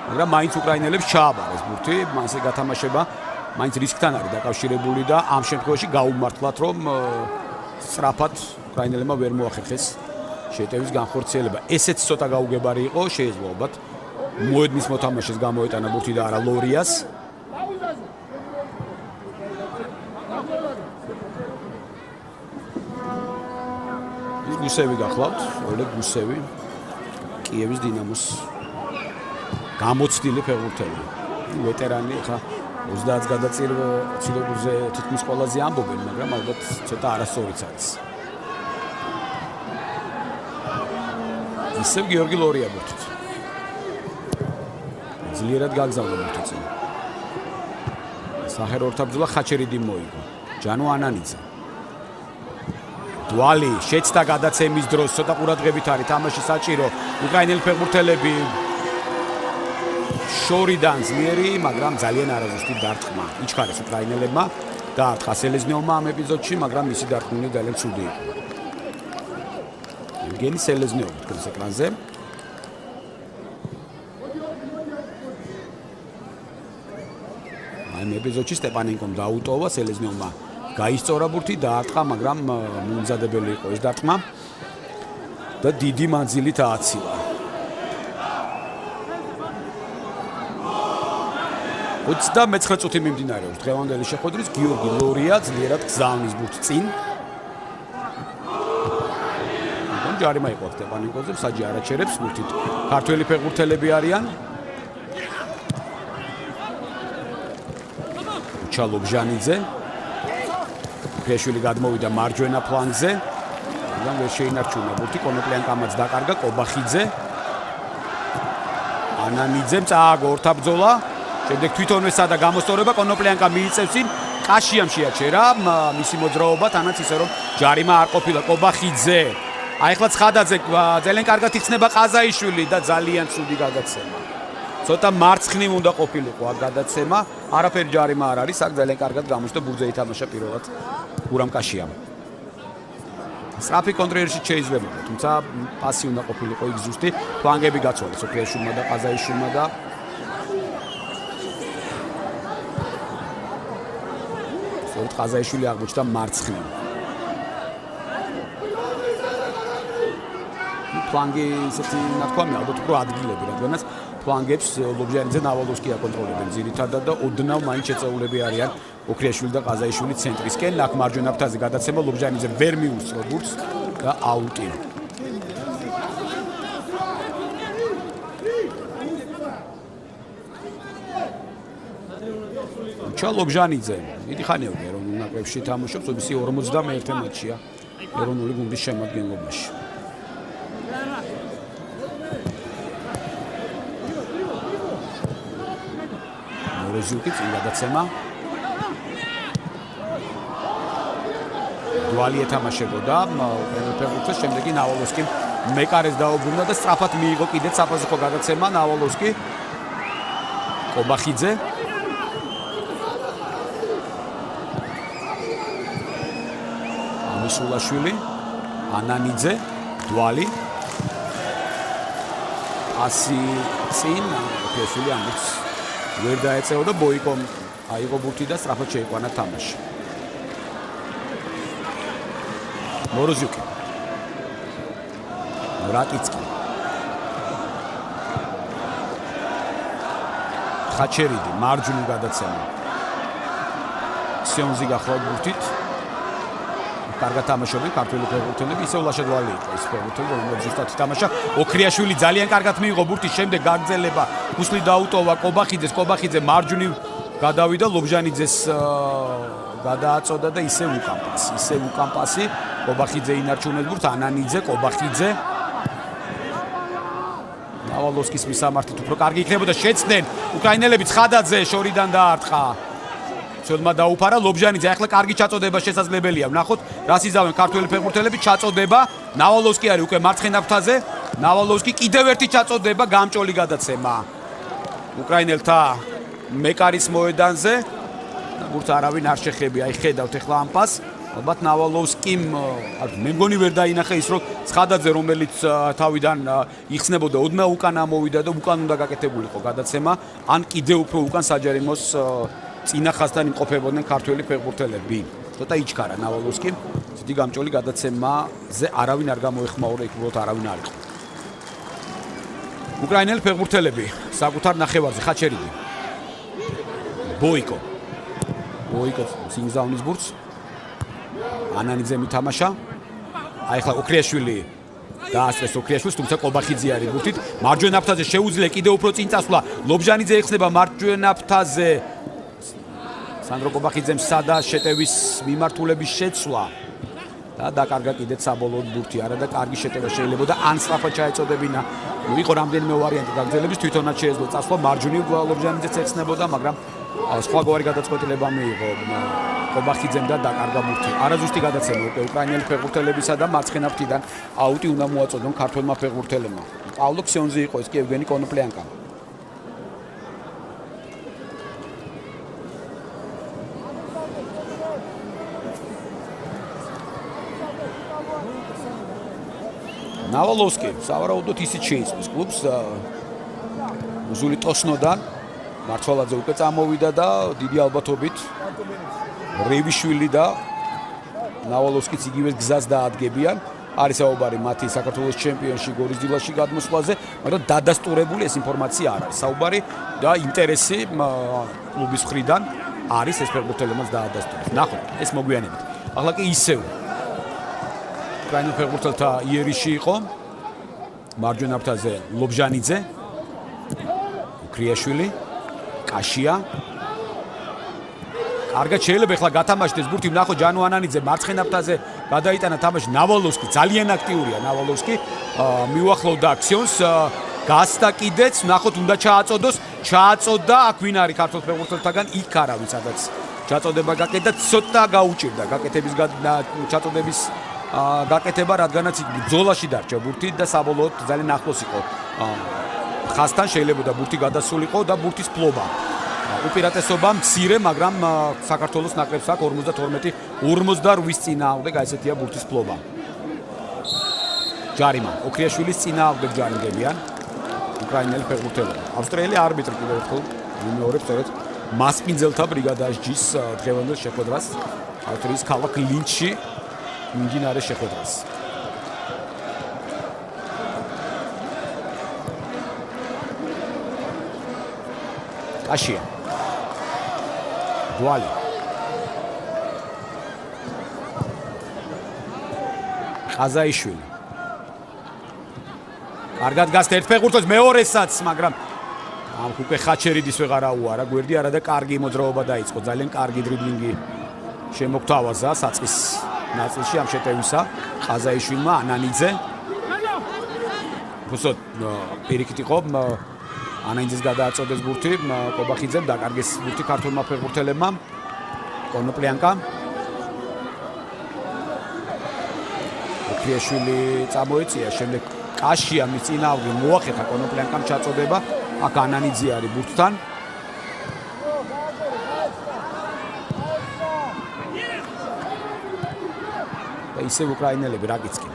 მაგრამ მაინც უკრაინელებს ჩააბარეს ბურთი, მასე გათამაშება მაინც რისკთან არის დაკავშირებული და ამ შემთხვევაში გაუმართლათ, რომ სწრაფად უკრაინელებმა ვერ მოახერხეს შეტევის განხორციელება. ესეც ცოტა გაუგებარი იყო, შეიძლება ალბათ მოედნის მოთამაშეს გამოეტანა ბურთი და არა ლორიას. გუსევი გახლავთ, ოლეგ გუსევი, კიევის დინამოს გამოცდილი ფეხბურთელი. ვეტერანი, ხა 30 გადაწყვეტილებებზე თითქმის ყველაზე ამბობენ, მაგრამ ალბათ ცოტა არასწორიც არის. ისევ გიორგი ლორია ბურთით. ძლიერად გაგზავნა ბურთი წინ. სახერო ორთაბრძოლა ხაჩერიდი მოიგო. ჯანო ანანიძე. დვალი შეცდა გადაცემის დროს, ცოტა ყურადღებით არის თამაში საჭირო. უკრაინელი ფეხბურთელები შორიდან ძლიერი, მაგრამ ძალიან არაზუსტი დარტყმა. იჩქარეს უკრაინელებმა და ხასელეზნიოვმა ამ ეპიზოდში, მაგრამ მისი დარტყმული ძალიან ცუდი იყო. ევგენი სელეზნიოვი თქვენს ეკრანზე. ამ ეპიზოდში სტეპანენკომ დაუტოვა, სელეზნიოვმა გაისწორა ბურთი, დაარტყა, მაგრამ მოუმზადებელი იყო ეს დარტყმა და დიდი მანძილით ააცილა. 39 წუთი მიმდინარეობს დღევანდელი შეხვედრის. გიორგი ლორია ძლიერად გზავნის ბურთს წინ. ჯარიმა იყო სტეპანენკოზე, საჯი არაჩერებს ბურთით. ქართველი ფეხბურთელები არიან. ჩალობჟანიძე. ფეშვილი გადმოვიდა მარჯვენა ფლანგზე. მაგრამ ვერ შეინარჩუნა ბურთი. კონოპლიანკამაც დაკარგა კობახიძე. ანანიძემ წააგო ორთაბძოლა. შემდეგ თვითონვე სადა გამოსწორება კონოპლიანკა მიიწევს წინ. კაშიამ შეაჩერა მისი მოძრაობა, თანაც ისე რომ ჯარიმა არ ყოფილა. კობახიძე. აი ახლა ცხადაძე ძალიან კარგად იხსნება ყაზაიშვილი და ძალიან ცუდი გადაცემა. ცოტა მარცხნივ უნდა ყოფილიყო აქ გადაცემა. არაფერი ჯარიმა არ არის, აქ ძალიან კარგად გამოსდა ბურთზე ითამაშა პირველად გურამ კაშიამ. სწრაფი კონტრიერში შეიძლება, თუმცა პასი უნდა ყოფილიყო იქ ზუსტი. ფლანგები გაცვალა სოფიაშვილმა და ყაზაიშვილმა და სწორედ ყაზაიშვილი აღმოჩნდა მარცხნივ. ფლანგი ისეთი ნათქვამი ალბათ უფრო ადგილები, რადგანაც ფლანგებს ლობჟანიძე ნავალოვსკი აკონტროლებენ ძირითადად და ოდნავ მაინც შეწეულები არიან ოქრიაშვილი და ყაზაიშვილი ცენტრისკენ. აქ მარჯვენა ფრთაზე გადაცემა ლობჟანიძე ვერ მიუსწრო ბურთს და აუტი. ჩალობჟანიძე დიდი ხანია რომ ნაკრებში თამაშობს, ოდისი 51 მატჩია ეროვნული გუნდის შემადგენლობაში. როზიუკი წინ გადაცემა. დვალი ეთამაშებოდა ფეხბურთს, შემდეგი ნავალოვსკიმ მეკარეს დაუბრუნდა და სწრაფად მიიღო კიდეც საფასუხო გადაცემა ნავალოვსკი. კობახიძე. ამისულაშვილი, ანანიძე, დვალი. ასი წინ ფეშვილი ამის ვერ დაეწეოდა ბოიკომ აიღო ბურთი და სწრაფად შეიყვანა თამაში. მოროზიუკი. რაკიცკი. ხაჩერიდი მარჯვნივ გადაცემა. სიონზი გახლავთ ბურთით. კარგად თამაშობენ ქართველი ფეხბურთელები, ისევ ლაშადვალი იყო ეს ფეხბურთელი, რომელიც ზუსტად თამაშა. ოქრიაშვილი ძალიან კარგად მიიღო ბურთის შემდეგ გაგრძელება, გუსლი დაუტოვა კობახიძე მარჯვნივ გადავიდა, ლობჟანიძეს გადააწოდა და ისევ უკამპასი. კობახიძე ინარჩუნებს ბურთს, ანანიძე, კობახიძე. ნავალოვსკის მისამართით უფრო კარგი იქნებოდა, შეცდნენ უკრაინელები ცხადაძე შორიდან დაარტყა. ცოდმა დაუფარა ლობჟანიძე, ახლა კარგი ჩაწოდება შესაძლებელია. ვნახოთ, რას იზავენ ქართველი ფეხბურთელები, ჩაწოდება. ნავალოვსკი არის უკვე მარცხენა ფრთაზე. ნავალოვსკი კიდევ ერთი ჩაწოდება, გამჭოლი გადაცემა. უკრაინელთა მეკარის მოედანზე. ბურთს არავინ არ შეხებია, აი ხედავთ ახლა ამ პასს. ალბათ ნავალოვსკიმ მე მგონი ვერ დაინახა ის, რომ ცხადაძე რომელიც თავიდან იხსნებოდა, ოდნავ უკან ამოვიდა და უკან უნდა გაკეთებულიყო გადაცემა, ან კიდევ უფრო უკან საჯარიმოს წინახასთან იმყოფებოდნენ ქართველი ფეხბურთელები. ცოტა იჩქარა ნავალოვსკი, დიდი გამჭოლი გადაცემაზე არავინ არ გამოეხმაურა, იქ უბრალოდ არავინ არ იყო. უკრაინელი ფეხბურთელები საკუთარ ნახევარზე ხაჩერიდი. ბოიკო სინგზავნის ბურთს. ანანიძე მითამაშა. აი ახლა ოქრიაშვილი დაასწრეს ოქრიაშვილს, თუმცა კობახიძე არის ბურთით. მარჯვენა ფრთაზე შეუძლია კიდევ უფრო წინ წასვლა. ლობჟანიძე ეხსნება მარჯვენა ფრთაზე. სანდრო კობახიძემ სადა შეტევის მიმართულების შეცვლა და დაკარგა კიდეც საბოლოოდ ბურთი. არა და კარგი შეტევა შეიძლება და ან სწრაფად ჩაეწოდებინა. იყო რამდენიმე ვარიანტი გაგრძელების, თვითონაც შეეძლო წასვლა. მარჯვნივ ლობჟანიძეც ეხსნებოდა, მაგრამ სხვაგვარი გადაწყვეტილება მიიღო კობახიძემ და დაკარგა ბურთი. არაზუსტი გადაცემა უკვე უკრაინელი ფეხბურთელებისა და მარცხენა ფრთიდან აუტი უნდა მოაწოდონ ქართველმა ფეხბურთელებმა. პავლო ქსიონზი იყო ეს კი ევგენი კონოპლიანკა. ნავალოვსკი სავარაუდოდ ისიც შეიცავს კლუბს უზული ტოსნოდან მარცვალაძე უკვე წამოვიდა და დიდი ალბათობით რევიშვილი და ნავალოვსკიც იგივე გზას დაადგებიან. არის საუბარი მათი საქართველოს ჩემპიონში გორის დილაში გადმოსვლაზე, მაგრამ დადასტურებული ეს ინფორმაცია არ არის. საუბარი და ინტერესი კლუბის მხრიდან არის ეს ფეხბურთელებმაც დაადასტურეს. ნახოთ, ეს მოგვიანებით. ახლა კი ისევ უკრაინელ ფეხბურთელთა იერიში იყო მარჯვენა ფრთაზე ლობჟანიძე, კრიაშვილი, კაშია. კარგად შეიძლება ახლა გათამაშდეს ბურთი, ნახოთ ჯანო ანანიძე მარცხენა ფრთაზე გადაიტანა თამაში, ნავალოვსკი ძალიან აქტიურია, ნავალოვსკი მიუახლოვდა აქციონს, გასდა კიდეც, ნახოთ უნდა ჩააწოდოს, ჩააწოდა, აქ ვინ არის ქართულ ფეხბურთელთაგან, იქ არავის სადაც ჩაწოდება გაკეთდა, ცოტა გაუჭირდა გაკეთების ჩაწოდების გაკეთება, რადგანაც იქ ბრძოლაში დარჩა ბურთი და საბოლოოდ ძალიან ახლოს იყო ხასთან, შეიძლება ბურთი გადასულიყო და ბურთის ფლობა. უპირატესობა მცირე, მაგრამ საქართველოს ნაკრებს აქვს 52-48 წინააღმდეგ, ესეთია ბურთის ფლობა. ჯარიმა, ოქრიაშვილის წინააღმდეგ ჯარიმდებიან უკრაინელი ფეხბურთელები. ავსტრიელი არბიტრი კიდევ ერთხელ ვიმეორებ სწორედ მასპინძელთა ბრიგადას ჯის დღევანდელ შეხვედრას, ავსტრიის ქალაქ ლინჩში მიმდინარე შეხვედრას. კაშია დვალი ყაზაიშვილი კარგად გასთ ერთ ფეხბურთელს მეორესაც, მაგრამ ამ უკვე ხაჩერიდის ვეღარ აუარა გვერდი, არა და კარგი მოძრაობა დაიწყო, ძალიან კარგი დრიბლინგი შემოგთავაზა საწყის ნაწილში ამ შეტევისა ყაზაიშვილმა. ანანიძე უბრალოდ პირიქით იყო ანანიძეს გადააწოდეს ბურთი, კობახიძემ დაკარგეს ბურთი ქართულმა ფეხბურთელებმა. კონოპლიანკა ოქრიაშვილი წამოეწია, შემდეგ კაშია მის წინააღმდეგ მოახერხა კონოპლიანკამ ჩაწოდება, აქ ანანიძე არის ბურთთან. და ისევ უკრაინელები რაკიცკი.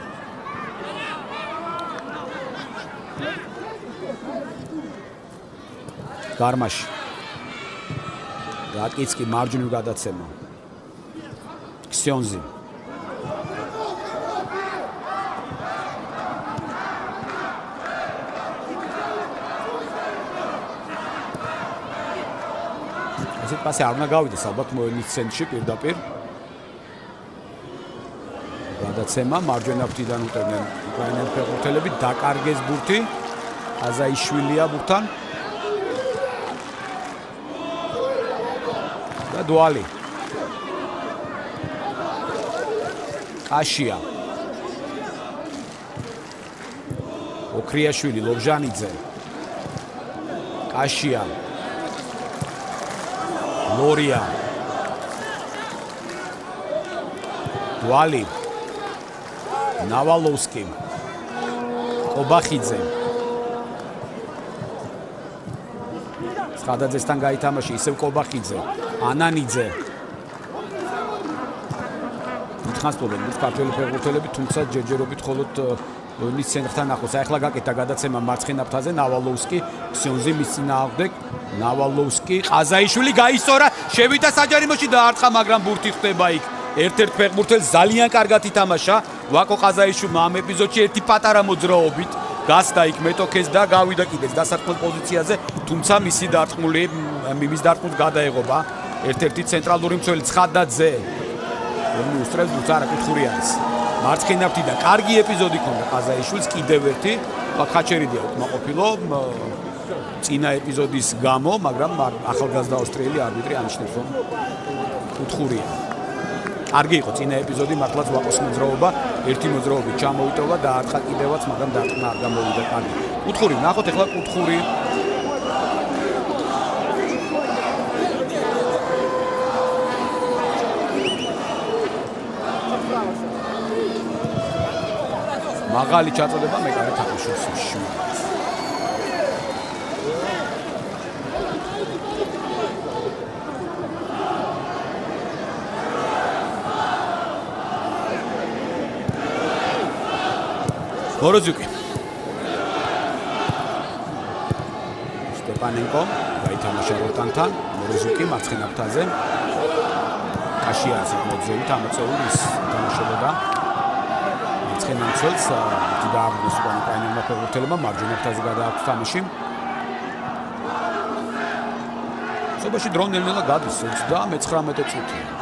გარმაში რაკიცკი მარჯვნივ გადაცემა. ქსიონზი ასეთ პასი არ უნდა გავიდეს ალბათ მოენის ცენტრში პირდაპირ. გადაცემა მარჯვენა ფრთიდან უყურებენ უკრაინელი ფეხბურთელები, დაკარგეს ბურთი, ყაზაიშვილია ბურთთან. და დვალი კაშია ოქრიაშვილი ლობჟანიძე კაშია ლორია დვალი ნავალოვსკი კობახიძე ხადაძესთან გაითამაში ისევ კობახიძე ანანიძე თხანსპორტები ქართველი ფეხბურთელები, თუმცა ჯერჯერობით მხოლოდ მის ცენტრთან ახლოს. ახლა გაკეთა გადაცემა მარცხენა ფრთაზე ნავალოვსკი, ქსიონზი მის წინააღმდეგ, ნავალოვსკი, ყაზაიშვილი გაისწორა, შევიდა საჯარიმოში დაარტყა, მაგრამ ბურთი ხდება იქ. ერთ-ერთ ფეხბურთელს ძალიან კარგად ითამაშა ვაკო ყაზაიშვილმა ამ ეპიზოდში, ერთი პატარა მოძრაობით გასდა იქ მეტოქეს და გავიდა კიდეც დასარტყმელ პოზიციაზე, თუმცა მისი დარტყმული მის დარტყმულს გადაეღობა ერთ-ერთი ცენტრალური მცველი ცხადაძე. უსწრებს ბურთს, არა კუთხური არის. მარცხენა ფრთიდან კარგი ეპიზოდი ქონდა ყაზაიშვილს, კიდევ ერთი ხაჩერიდია უკმაყოფილო წინა ეპიზოდის გამო, მაგრამ ახალგაზრდა ავსტრიელი არბიტრი ანიშნებს, რომ კუთხურია. კარგი იყო წინა ეპიზოდი, მართლაც ვაკოს მოძრაობა, ერთი მოძრაობით ჩამოიტოვა და ათხა კიდევაც, მაგრამ დარტყმა არ გამოვიდა კარგი. კუთხური, ნახოთ ახლა კუთხური. მაღალი ჩაწოდება მეკარე თაყაშვილს. გოროზუკი სტეპანენკო ითამაშა როტანთან, მორეზუკი მარცხენა ფრთაზე. კაშიანის მოძევით ამოწეული ის თამაშობდა. მარცხენა მცველს დააბრუნეს უკან უკრაინელმა ფეხბურთელებმა მარჯვენა ფრთაზე გადააქვთ თამაში. სობაში დრო ნელ-ნელა გადის 39 წუთი.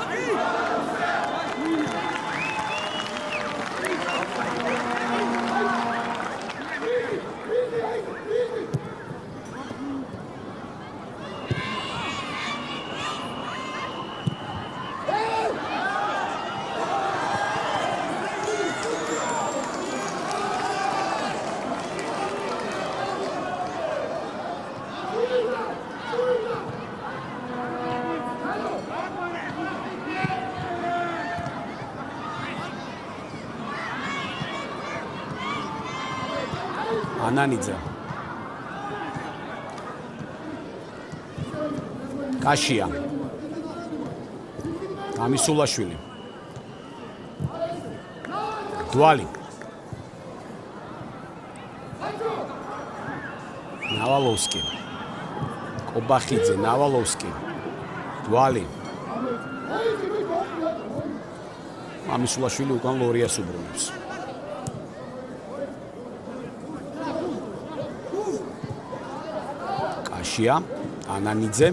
ანანიძე კაშია ამისულაშვილი დვალი ნავალოვსკი კობახიძე ნავალოვსკი დვალი ამისულაშვილი უკან ლორიას უბრუნებს ანანიძე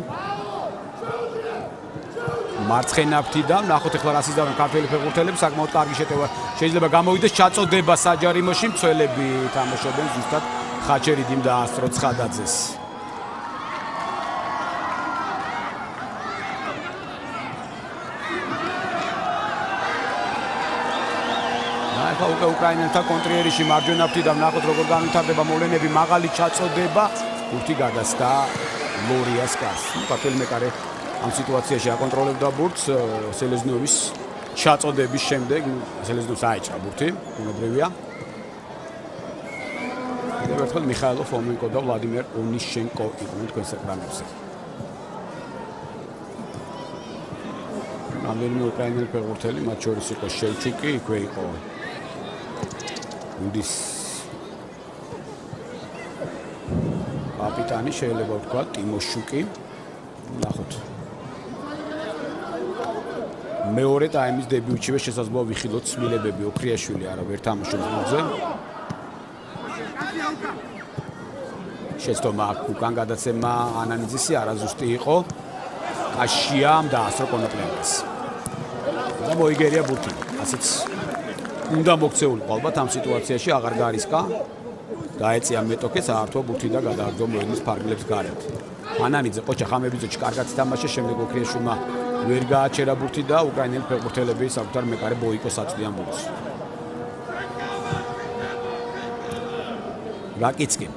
მარცხენა ფრთიდან ნახოთ ახლა რა სიზავენ ქართველი ფეხბურთელები საკმაოდ კარგი შეტევა შეიძლება გამოვიდეს ჩაწოდება საჯარიმოში მცველები თამაშობენ ზუსტად ხაჩერიძემ და ასტრო ცხადაძეს ახლა უკვე უკრაინელთა კონტრიერში მარჯვენა ფრთიდან ნახოთ როგორ განვითარდება მოვლენები მაღალი ჩაწოდება ბურთი გადასცა ლორიას კარს. ქართველი მეკარე ამ სიტუაციაში აკონტროლებდა ბურთს სელეზნოვის ჩაწოდების შემდეგ სელეზნოვს აეჭრა ბურთი, უნებრივია. კიდევ ერთხელ მიხაილო ფომენკო და ვლადიმერ ონიშენკო იყვნენ თქვენს ეკრანებზე. რამდენიმე უკრაინელი ფეხბურთელი, მათ შორის იყო შეიჩუკი, იქვე იყო უნდის კაპიტანი შეიძლება ვთქვა ტიმოშუკი ნახოთ მეორე ტაიმის დებიუტშივე შესაძლოა ვიხილოთ სმილებები ოქრიაშვილი არა ვერ თამაშობს გუნდზე შეცდომა უკან გადაცემა ანანიძისი არაზუსტი იყო კაშიამ და ასტრო კონოპლიანკას და მოიგერია ბურთი ასეც უნდა მოქცეულიყო ალბათ ამ სიტუაციაში აღარ გარისკა დაეწია მეტოქე საერთო ბურთი და გადააგდო მოედნის ფარგლებს გარეთ. ანანიძე ყოჩა ხამებიძეში კარგად ითამაშა, შემდეგ ოქრიაშვილმა ვერ გააჩერა ბურთი და უკრაინელი ფეხბურთელები საკუთარ მეკარე ბოიკოს აწვდიან ბურთს. რაკიცკი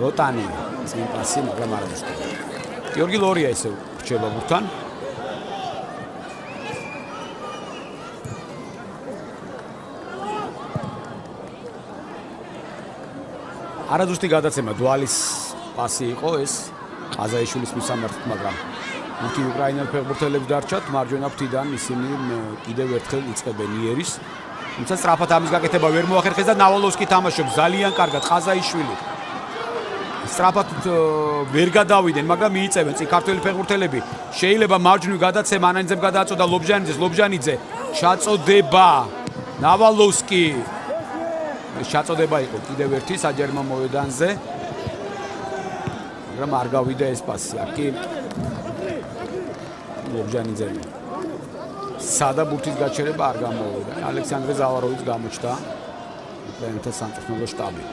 როტანი წინ პასი მაგრამ არ მოსწონს. გიორგი ლორია ისე რჩება ბურთთან. არაზუსტი გადაცემა დვალის პასი იყო ეს ყაზაიშვილის მისამართით, მაგრამ ბურთი უკრაინელ ფეხბურთელებს დარჩათ მარჯვენა ფრთიდან ისინი კიდევ ერთხელ იწყებენ იერის. თუმცა სწრაფად ამის გაკეთება ვერ მოახერხეს და ნავალოვსკი თამაშობს ძალიან კარგად ყაზაიშვილი. სწრაფად ვერ გადავიდნენ, მაგრამ მიიწევენ წინ ქართველი ფეხბურთელები. შეიძლება მარჯვნივ გადაცემა ანანიძემ გადააწოდა ლობჟანიძე ჩაწოდება ნავალოვსკი. ჩაწოდება იყო კიდევ ერთი საჯარიმო მოედანზე. მაგრამ არ გავიდა ეს პასი. აქ ლობჟანიძე სადა ბურთის გაჩერება არ გამოვიდა. ალექსანდრე ზავაროვიც გამოჩნდა უკრაინელთა სამწვრთნელო შტაბი.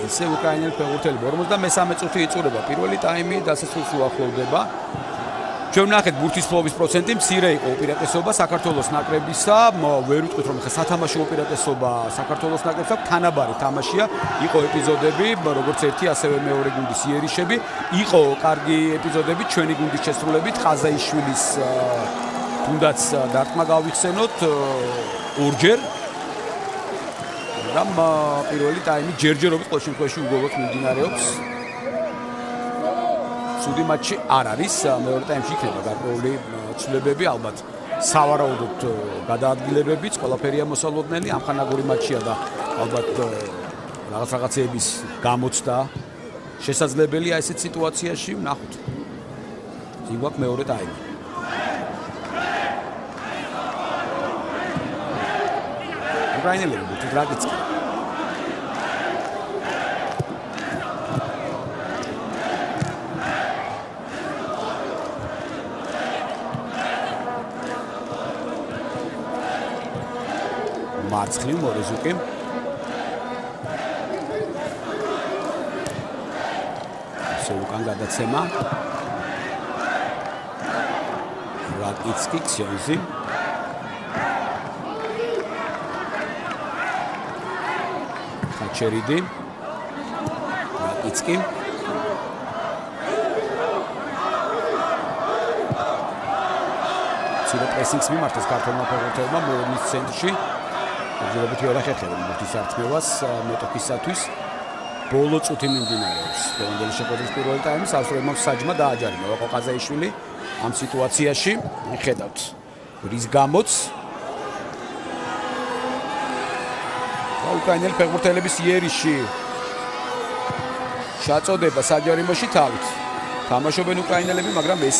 ისე უკრაინელი ფეხბურთელები 53 წუთი იწურება. პირველი ტაიმი დასასრულს უახლოვდება. ჩვენ ვნახეთ ბურთის ფლობის პროცენტი მცირე იყო უპირატესობა საქართველოს ნაკრებისა. ვერ ვიტყვით რომ ხა სათამაშო უპირატესობა საქართველოს ნაკრებსა თანაბარი თამაშია. იყო ეპიზოდები, როგორც ერთი ასევე მეორე გუნდის იერიშები. იყო კარგი ეპიზოდები ჩვენი გუნდის შესრულებით. ყაზაიშვილის თუნდაც დარტყმა გავიხსენოთ ორჯერ. მაგრამ პირველი ტაიმი ჯერჯერობით ყოველ შემთხვევაში უგოლოდ მიმდინარეობს. ცუდი მატჩი არ არის. მეორე ტაიმში იქნება გარკვეული ცვლილებები ალბათ. სავარაუდოდ გადაადგილებებიც ყველაფერია მოსალოდნელი. ამხანაგური მატჩია და ალბათ რაღაცეების გამოცდა შესაძლებელია ესეთ სიტუაციაში. ვნახოთ. ზიგვაკ მეორე ტაიმი. უკრაინელები გუთით რაკიცკი. მარცხნივ მორეზუკი. უკან გადაცემა რაკიცკი ქსიონზი ხაჩერიდი რაკიცკი ცირა პრესინგს მიმართეს ქართველმა ფეხბურთელებმა მოედნის ცენტრში ჯერჯერობით ვერ ახერხებენ მათთვის არტმევას მეტოქისათვის ბოლო წუთი მიმდინარეობს. დღევანდელი შეხვედრის პირველი ტაიმის ავსტრიელებმა საჯმა დააჯარიმა ვაყო ყაზაიშვილი ამ სიტუაციაში. მიხედავთ რის გამოც უკრაინელი ფეხბურთელების იერიში ჩაწოდება საჯარიმოში თავით. თამაშობენ უკრაინელები, მაგრამ ეს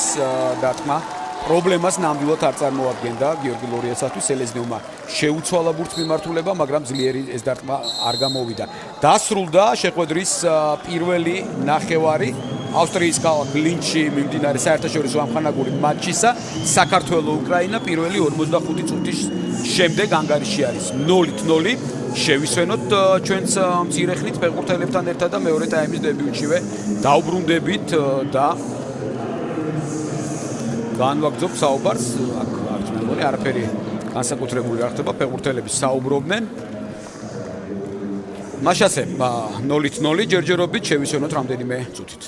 დარტყმა პრობლემას ნამდვილად არ წარმოადგენდა გიორგი ლორიასათვის. სელეზნევმა შეუცვალა ბურთს მიმართულება, მაგრამ ძლიერი ეს დარტყმა არ გამოვიდა. დასრულდა შეხვედრის პირველი ნახევარი ავსტრიის ქალაქ ლინჩში მიმდინარე საერთაშორისო ამხანაგური მატჩისა. საქართველო-უკრაინა პირველი 45 წუთის შემდეგ ანგარიში არის 0-0. შევისვენოთ ჩვენს მცირე ხნით ფეხბურთელებთან ერთად და მეორე ტაიმის დებიუტშივე დაუბრუნდებით და განვაგრძობ საუბარს. აქ მე მგონი არაფერი განსაკუთრებული არ ხდება, ფეხბურთელები საუბრობდნენ. მაშასე 0-0 ჯერჯერობით შევისვენოთ რამდენიმე წუთით.